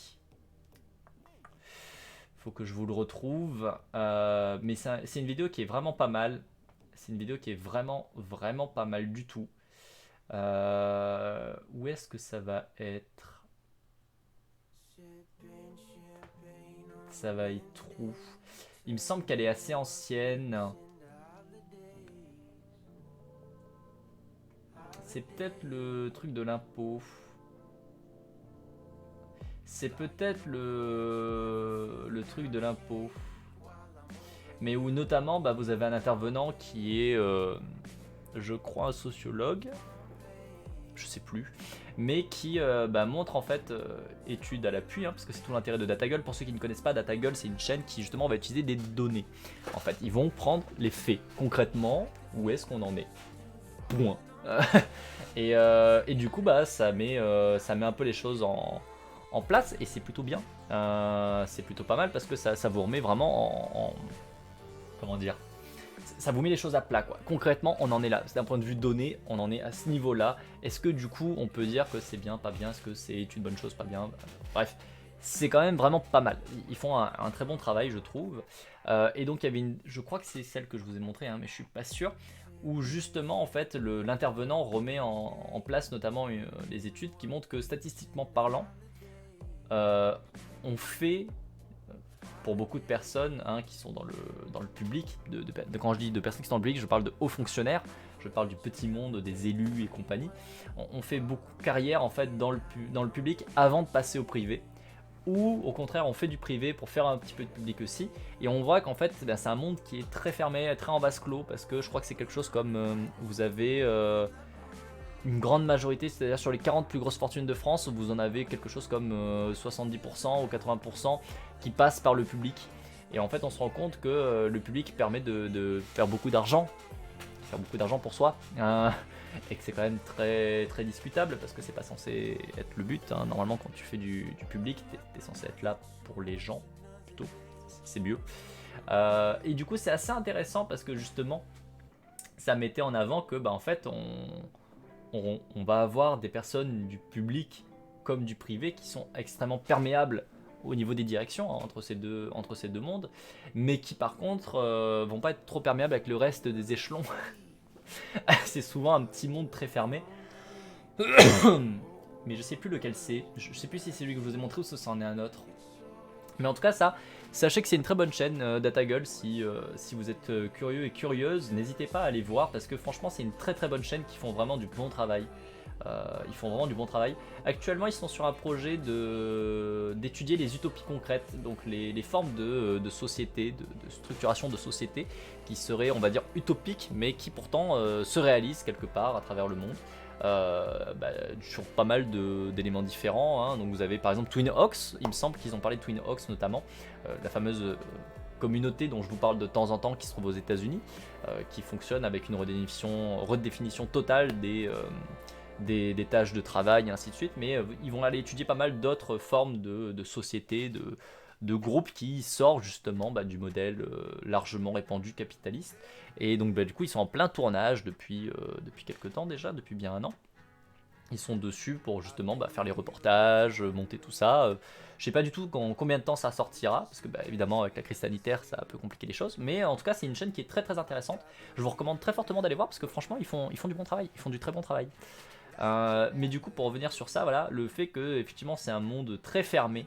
Faut que je vous le retrouve. Mais c'est une vidéo qui est vraiment pas mal. C'est une vidéo qui est vraiment pas mal du tout. Où est-ce que ça va être? Ça va être où? Il me semble qu'elle est assez ancienne. C'est peut-être le truc de l'impôt. C'est peut-être le truc de l'impôt. Mais où notamment vous avez un intervenant qui est je crois un sociologue, je sais plus, mais qui montre en fait, études à l'appui, parce que c'est tout l'intérêt de DataGull. Pour ceux qui ne connaissent pas, DataGull c'est une chaîne qui justement va utiliser des données. En fait, ils vont prendre les faits, concrètement, où est-ce qu'on en est. Point. Et du coup, ça met un peu les choses en place, et c'est plutôt bien. C'est plutôt pas mal parce que ça vous remet vraiment comment dire, ça vous met les choses à plat, quoi. Concrètement, on en est là. D'un point de vue données, on en est à ce niveau-là. Est-ce que du coup, on peut dire que c'est bien, pas bien? Est-ce que c'est une bonne chose, pas bien? Bref, c'est quand même vraiment pas mal. Ils font un très bon travail, je trouve. Et donc, il y avait je crois que c'est celle que je vous ai montrée, mais je suis pas sûr, où justement, en fait, l'intervenant remet en place notamment les études qui montrent que statistiquement parlant, on fait, pour beaucoup de personnes qui sont dans le public, quand je dis de personnes qui sont dans le public, je parle de hauts fonctionnaires, je parle du petit monde, des élus et compagnie, on fait beaucoup de carrière en fait dans le public avant de passer au privé, ou au contraire on fait du privé pour faire un petit peu de public aussi, et on voit qu'en fait c'est un monde qui est très fermé, très en vase clos, parce que je crois que c'est quelque chose comme, vous avez une grande majorité, c'est-à-dire sur les 40 plus grosses fortunes de France, vous en avez quelque chose comme 70% ou 80% qui passent par le public. Et en fait, on se rend compte que le public permet de faire beaucoup d'argent pour soi, et que c'est quand même très, très discutable, parce que c'est pas censé être le but. Normalement, quand tu fais du public, t'es censé être là pour les gens, plutôt, c'est mieux. Et du coup, c'est assez intéressant, parce que justement, ça mettait en avant que, en fait, on va avoir des personnes du public comme du privé qui sont extrêmement perméables au niveau des directions entre ces deux mondes, mais qui par contre vont pas être trop perméables avec le reste des échelons. C'est souvent un petit monde très fermé. Mais je sais plus lequel c'est. Je sais plus si c'est celui que je vous ai montré ou si c'en est un autre. Mais en tout cas, sachez que c'est une très bonne chaîne, DataGull. Si vous êtes curieux et curieuse, n'hésitez pas à aller voir, parce que franchement, c'est une très très bonne chaîne qui font vraiment du bon travail. Actuellement, ils sont sur un projet d'étudier les utopies concrètes, donc les formes de société, de structuration de société, qui seraient, on va dire, utopiques, mais qui pourtant se réalisent quelque part à travers le monde. Sur pas mal d'éléments différents, donc vous avez par exemple Twin Oaks, il me semble qu'ils ont parlé de Twin Oaks notamment, la fameuse communauté dont je vous parle de temps en temps, qui se trouve aux États-Unis, qui fonctionne avec une redéfinition totale des tâches de travail et ainsi de suite, mais ils vont aller étudier pas mal d'autres formes de sociétés, de groupes qui sortent justement du modèle largement répandu capitaliste. Et donc du coup ils sont en plein tournage depuis quelques temps déjà, depuis bien un an. Ils sont dessus pour justement faire les reportages, monter tout ça. Je sais pas du tout combien de temps ça sortira, parce que évidemment avec la crise sanitaire ça peut compliquer les choses, mais en tout cas c'est une chaîne qui est très très intéressante. Je vous recommande très fortement d'aller voir, parce que franchement ils font du bon travail, ils font du très bon travail. Mais du coup, pour revenir sur ça, voilà, le fait que effectivement c'est un monde très fermé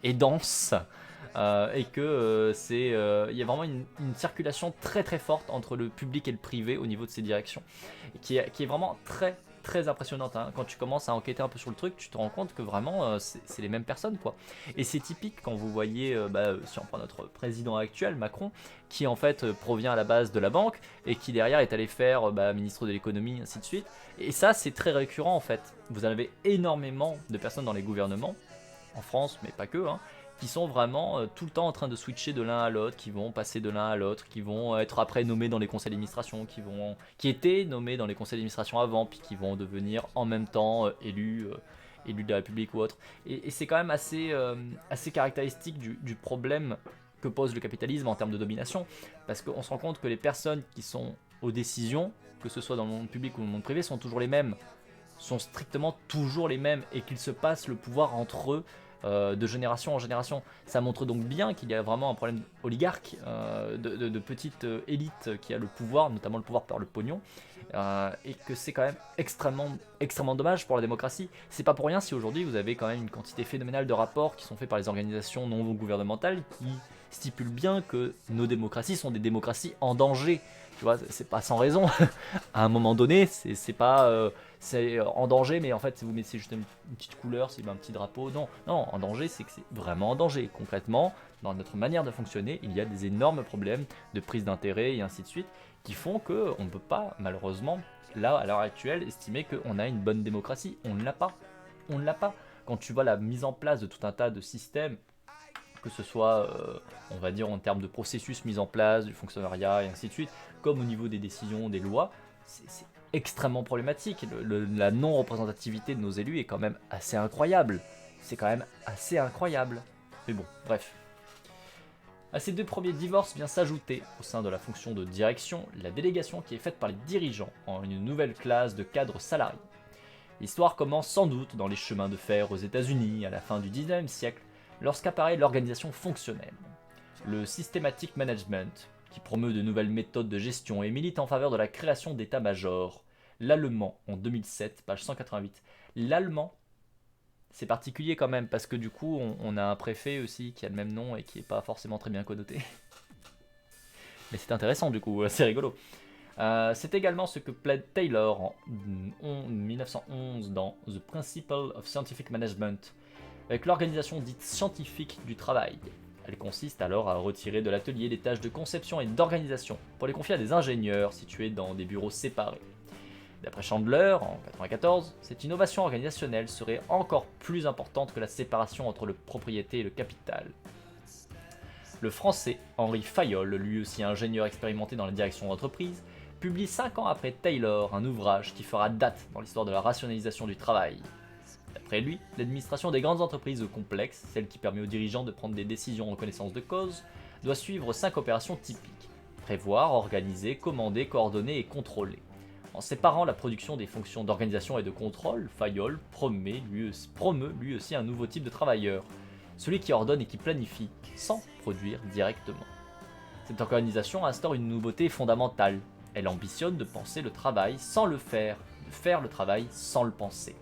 et dense, et que il y a vraiment une circulation très très forte entre le public et le privé au niveau de ces directions, et qui est vraiment très très impressionnante. Quand tu commences à enquêter un peu sur le truc, tu te rends compte que vraiment c'est les mêmes personnes, quoi. Et c'est typique quand vous voyez, si on prend notre président actuel, Macron, qui en fait provient à la base de la banque, et qui derrière est allé faire ministre de l'économie, ainsi de suite. Et ça c'est très récurrent en fait. Vous avez énormément de personnes dans les gouvernements, en France, mais pas que, qui sont vraiment tout le temps en train de switcher de l'un à l'autre, qui vont passer de l'un à l'autre, qui vont être après nommés dans les conseils d'administration, qui étaient nommés dans les conseils d'administration avant, puis qui vont devenir en même temps élus de la République ou autre. Et c'est quand même assez caractéristique du problème que pose le capitalisme en termes de domination, parce qu'on se rend compte que les personnes qui sont aux décisions, que ce soit dans le monde public ou le monde privé, sont toujours les mêmes, sont strictement toujours les mêmes, et qu'ils se passent le pouvoir entre eux de génération en génération. Ça montre donc bien qu'il y a vraiment un problème oligarque, de petite élite qui a le pouvoir, notamment le pouvoir par le pognon, et que c'est quand même extrêmement dommage pour la démocratie. C'est pas pour rien si aujourd'hui vous avez quand même une quantité phénoménale de rapports qui sont faits par les organisations non gouvernementales qui stipulent bien que nos démocraties sont des démocraties en danger. Tu vois, c'est pas sans raison. À un moment donné, c'est pas c'est en danger, mais en fait, si vous mettez juste une petite couleur, c'est un petit drapeau. Non, en danger, c'est que c'est vraiment en danger. Concrètement, dans notre manière de fonctionner, il y a des énormes problèmes de prise d'intérêt et ainsi de suite, qui font qu'on ne peut pas, malheureusement, là, à l'heure actuelle, estimer qu'on a une bonne démocratie. On ne l'a pas. On ne l'a pas. Quand tu vois la mise en place de tout un tas de systèmes, que ce soit, on va dire, en termes de processus mis en place, du fonctionnariat et ainsi de suite, comme au niveau des décisions, des lois, c'est extrêmement problématique. La non-représentativité de nos élus est quand même assez incroyable. C'est quand même assez incroyable. Mais bon, bref. À ces deux premiers divorces vient s'ajouter, au sein de la fonction de direction, la délégation qui est faite par les dirigeants en une nouvelle classe de cadres salariés. L'histoire commence sans doute dans les chemins de fer aux États-Unis à la fin du 19e siècle, lorsqu'apparaît l'organisation fonctionnelle. Le systematic management, qui promeut de nouvelles méthodes de gestion et milite en faveur de la création d'états-majors. L'allemand, en 2007, page 188. L'allemand, c'est particulier quand même, parce que du coup, on a un préfet aussi qui a le même nom et qui n'est pas forcément très bien connoté. Mais c'est intéressant du coup, c'est rigolo. C'est également ce que plaide Taylor en 1911 dans The Principle of Scientific Management, avec l'organisation dite scientifique du travail. Elle consiste alors à retirer de l'atelier des tâches de conception et d'organisation pour les confier à des ingénieurs situés dans des bureaux séparés. D'après Chandler, en 1994, cette innovation organisationnelle serait encore plus importante que la séparation entre le propriété et le capital. Le français Henri Fayolle, lui aussi ingénieur expérimenté dans la direction d'entreprise, publie 5 ans après Taylor un ouvrage qui fera date dans l'histoire de la rationalisation du travail. D'après lui, l'administration des grandes entreprises complexes, celle qui permet aux dirigeants de prendre des décisions en connaissance de cause, doit suivre 5 opérations typiques: prévoir, organiser, commander, coordonner et contrôler. En séparant la production des fonctions d'organisation et de contrôle, Fayolle promeut lui aussi un nouveau type de travailleur, celui qui ordonne et qui planifie, sans produire directement. Cette organisation instaure une nouveauté fondamentale. Elle ambitionne de penser le travail sans le faire, de faire le travail sans le penser.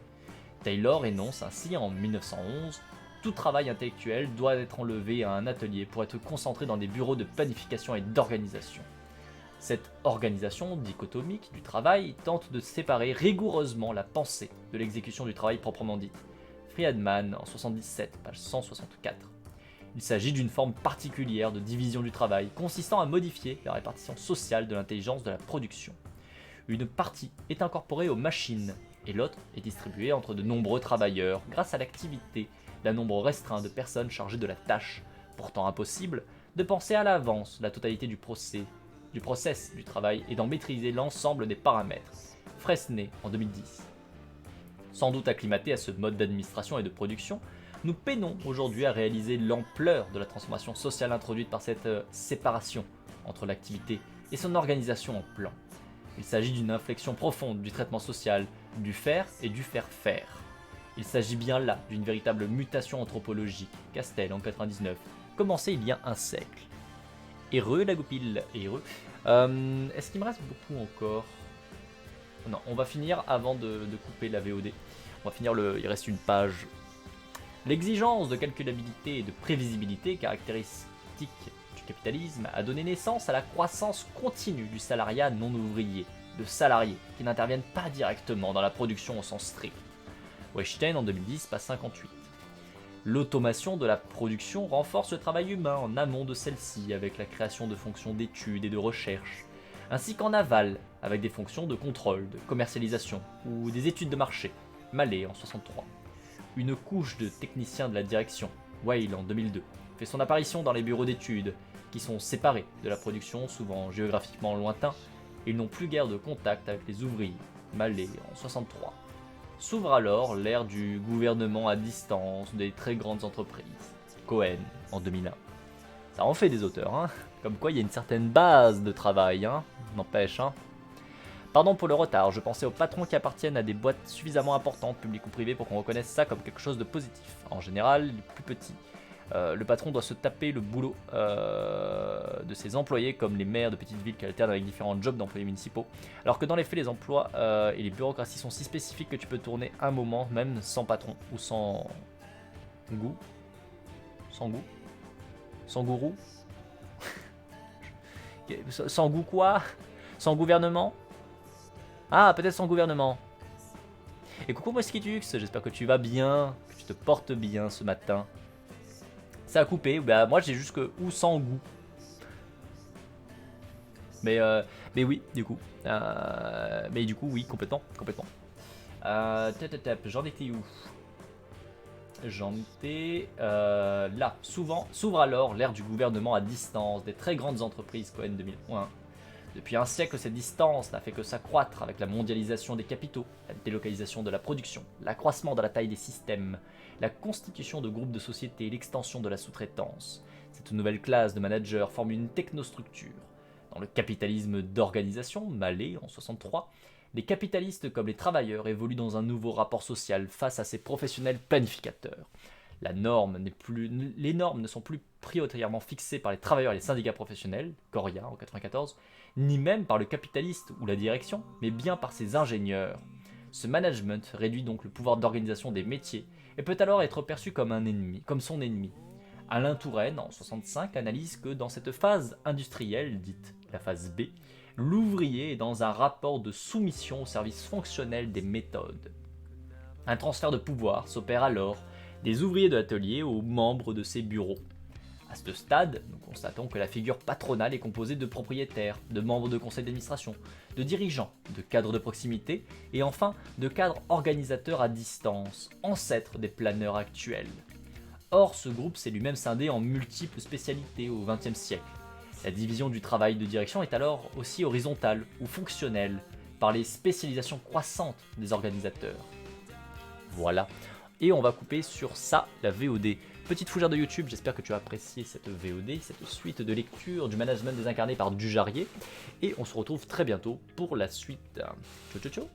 Taylor énonce ainsi en 1911 « Tout travail intellectuel doit être enlevé à un atelier pour être concentré dans des bureaux de planification et d'organisation. » Cette organisation dichotomique du travail tente de séparer rigoureusement la pensée de l'exécution du travail proprement dite. Friedman en 77, page 164. Il s'agit d'une forme particulière de division du travail, consistant à modifier la répartition sociale de l'intelligence de la production. Une partie est incorporée aux machines, et l'autre est distribuée entre de nombreux travailleurs, grâce à l'activité d'un nombre restreint de personnes chargées de la tâche, pourtant impossible, de penser à l'avance la totalité du process du travail et d'en maîtriser l'ensemble des paramètres. Fresnay en 2010. Sans doute acclimatés à ce mode d'administration et de production, nous peinons aujourd'hui à réaliser l'ampleur de la transformation sociale introduite par cette séparation entre l'activité et son organisation en plan. Il s'agit d'une inflexion profonde du traitement social, du faire et du faire-faire. Il s'agit bien là d'une véritable mutation anthropologique, Castel en 99, commencée il y a un siècle. Heureux la goupille, heureux. Est-ce qu'il me reste beaucoup encore? Non, on va finir avant de couper la VOD. On va finir il reste une page. L'exigence de calculabilité et de prévisibilité caractéristique du capitalisme a donné naissance à la croissance continue du salariat non ouvrier, de salariés qui n'interviennent pas directement dans la production au sens strict. Wettstein en 2010, page 58. L'automation de la production renforce le travail humain en amont de celle-ci avec la création de fonctions d'études et de recherche, ainsi qu'en aval avec des fonctions de contrôle, de commercialisation ou des études de marché, Mallet en 63. Une couche de techniciens de la direction, Weil en 2002, fait son apparition dans les bureaux d'études, qui sont séparés de la production, souvent géographiquement lointains, et ils n'ont plus guère de contact avec les ouvriers, Mallet en 63. S'ouvre alors l'ère du gouvernement à distance des très grandes entreprises, Cohen en 2001. Ça en fait des auteurs, hein, comme quoi il y a une certaine base de travail, hein, n'empêche, hein. Pardon pour le retard, je pensais aux patrons qui appartiennent à des boîtes suffisamment importantes, publiques ou privées, pour qu'on reconnaisse ça comme quelque chose de positif. En général, les plus petits. Le patron doit se taper le boulot de ses employés, comme les maires de petites villes qui alternent avec différents jobs d'employés municipaux. Alors que dans les faits, les emplois et les bureaucraties sont si spécifiques que tu peux tourner un moment, même sans patron ou sans goût. Sans goût? Sans gourou? Sans goût quoi? Sans gouvernement? Ah, peut-être sans gouvernement. Et coucou Moskitux, j'espère que tu vas bien, que tu te portes bien ce matin. Ça a coupé, bah moi j'ai juste que ou sans goût. Mais oui, du coup. Mais du coup, oui, complètement, complètement. J'en étais où? J'en étais là. Souvent s'ouvre alors l'ère du gouvernement à distance des très grandes entreprises Cohen 2001. Depuis un siècle, cette distance n'a fait que s'accroître avec la mondialisation des capitaux, la délocalisation de la production, l'accroissement de la taille des systèmes, la constitution de groupes de sociétés et l'extension de la sous-traitance. Cette nouvelle classe de managers forme une technostructure. Dans le capitalisme d'organisation, Mallet en 63, les capitalistes comme les travailleurs évoluent dans un nouveau rapport social face à ces professionnels planificateurs. Les normes ne sont plus prioritairement fixées par les travailleurs et les syndicats professionnels, Coria en 94, ni même par le capitaliste ou la direction, mais bien par ses ingénieurs. Ce management réduit donc le pouvoir d'organisation des métiers et peut alors être perçu comme un ennemi, comme son ennemi. Alain Touraine, en 65, analyse que dans cette phase industrielle, dite la phase B, l'ouvrier est dans un rapport de soumission au service fonctionnel des méthodes. Un transfert de pouvoir s'opère alors des ouvriers de l'atelier aux membres de ses bureaux. À ce stade, nous constatons que la figure patronale est composée de propriétaires, de membres de conseils d'administration, de dirigeants, de cadres de proximité et enfin de cadres organisateurs à distance, ancêtres des planeurs actuels. Or, ce groupe s'est lui-même scindé en multiples spécialités au XXe siècle. La division du travail de direction est alors aussi horizontale ou fonctionnelle par les spécialisations croissantes des organisateurs. Voilà. Et on va couper sur ça, la VOD. Petite fougère de YouTube, j'espère que tu as apprécié cette VOD, cette suite de lecture du management désincarné par Dujarier. Et on se retrouve très bientôt pour la suite. Ciao ciao ciao.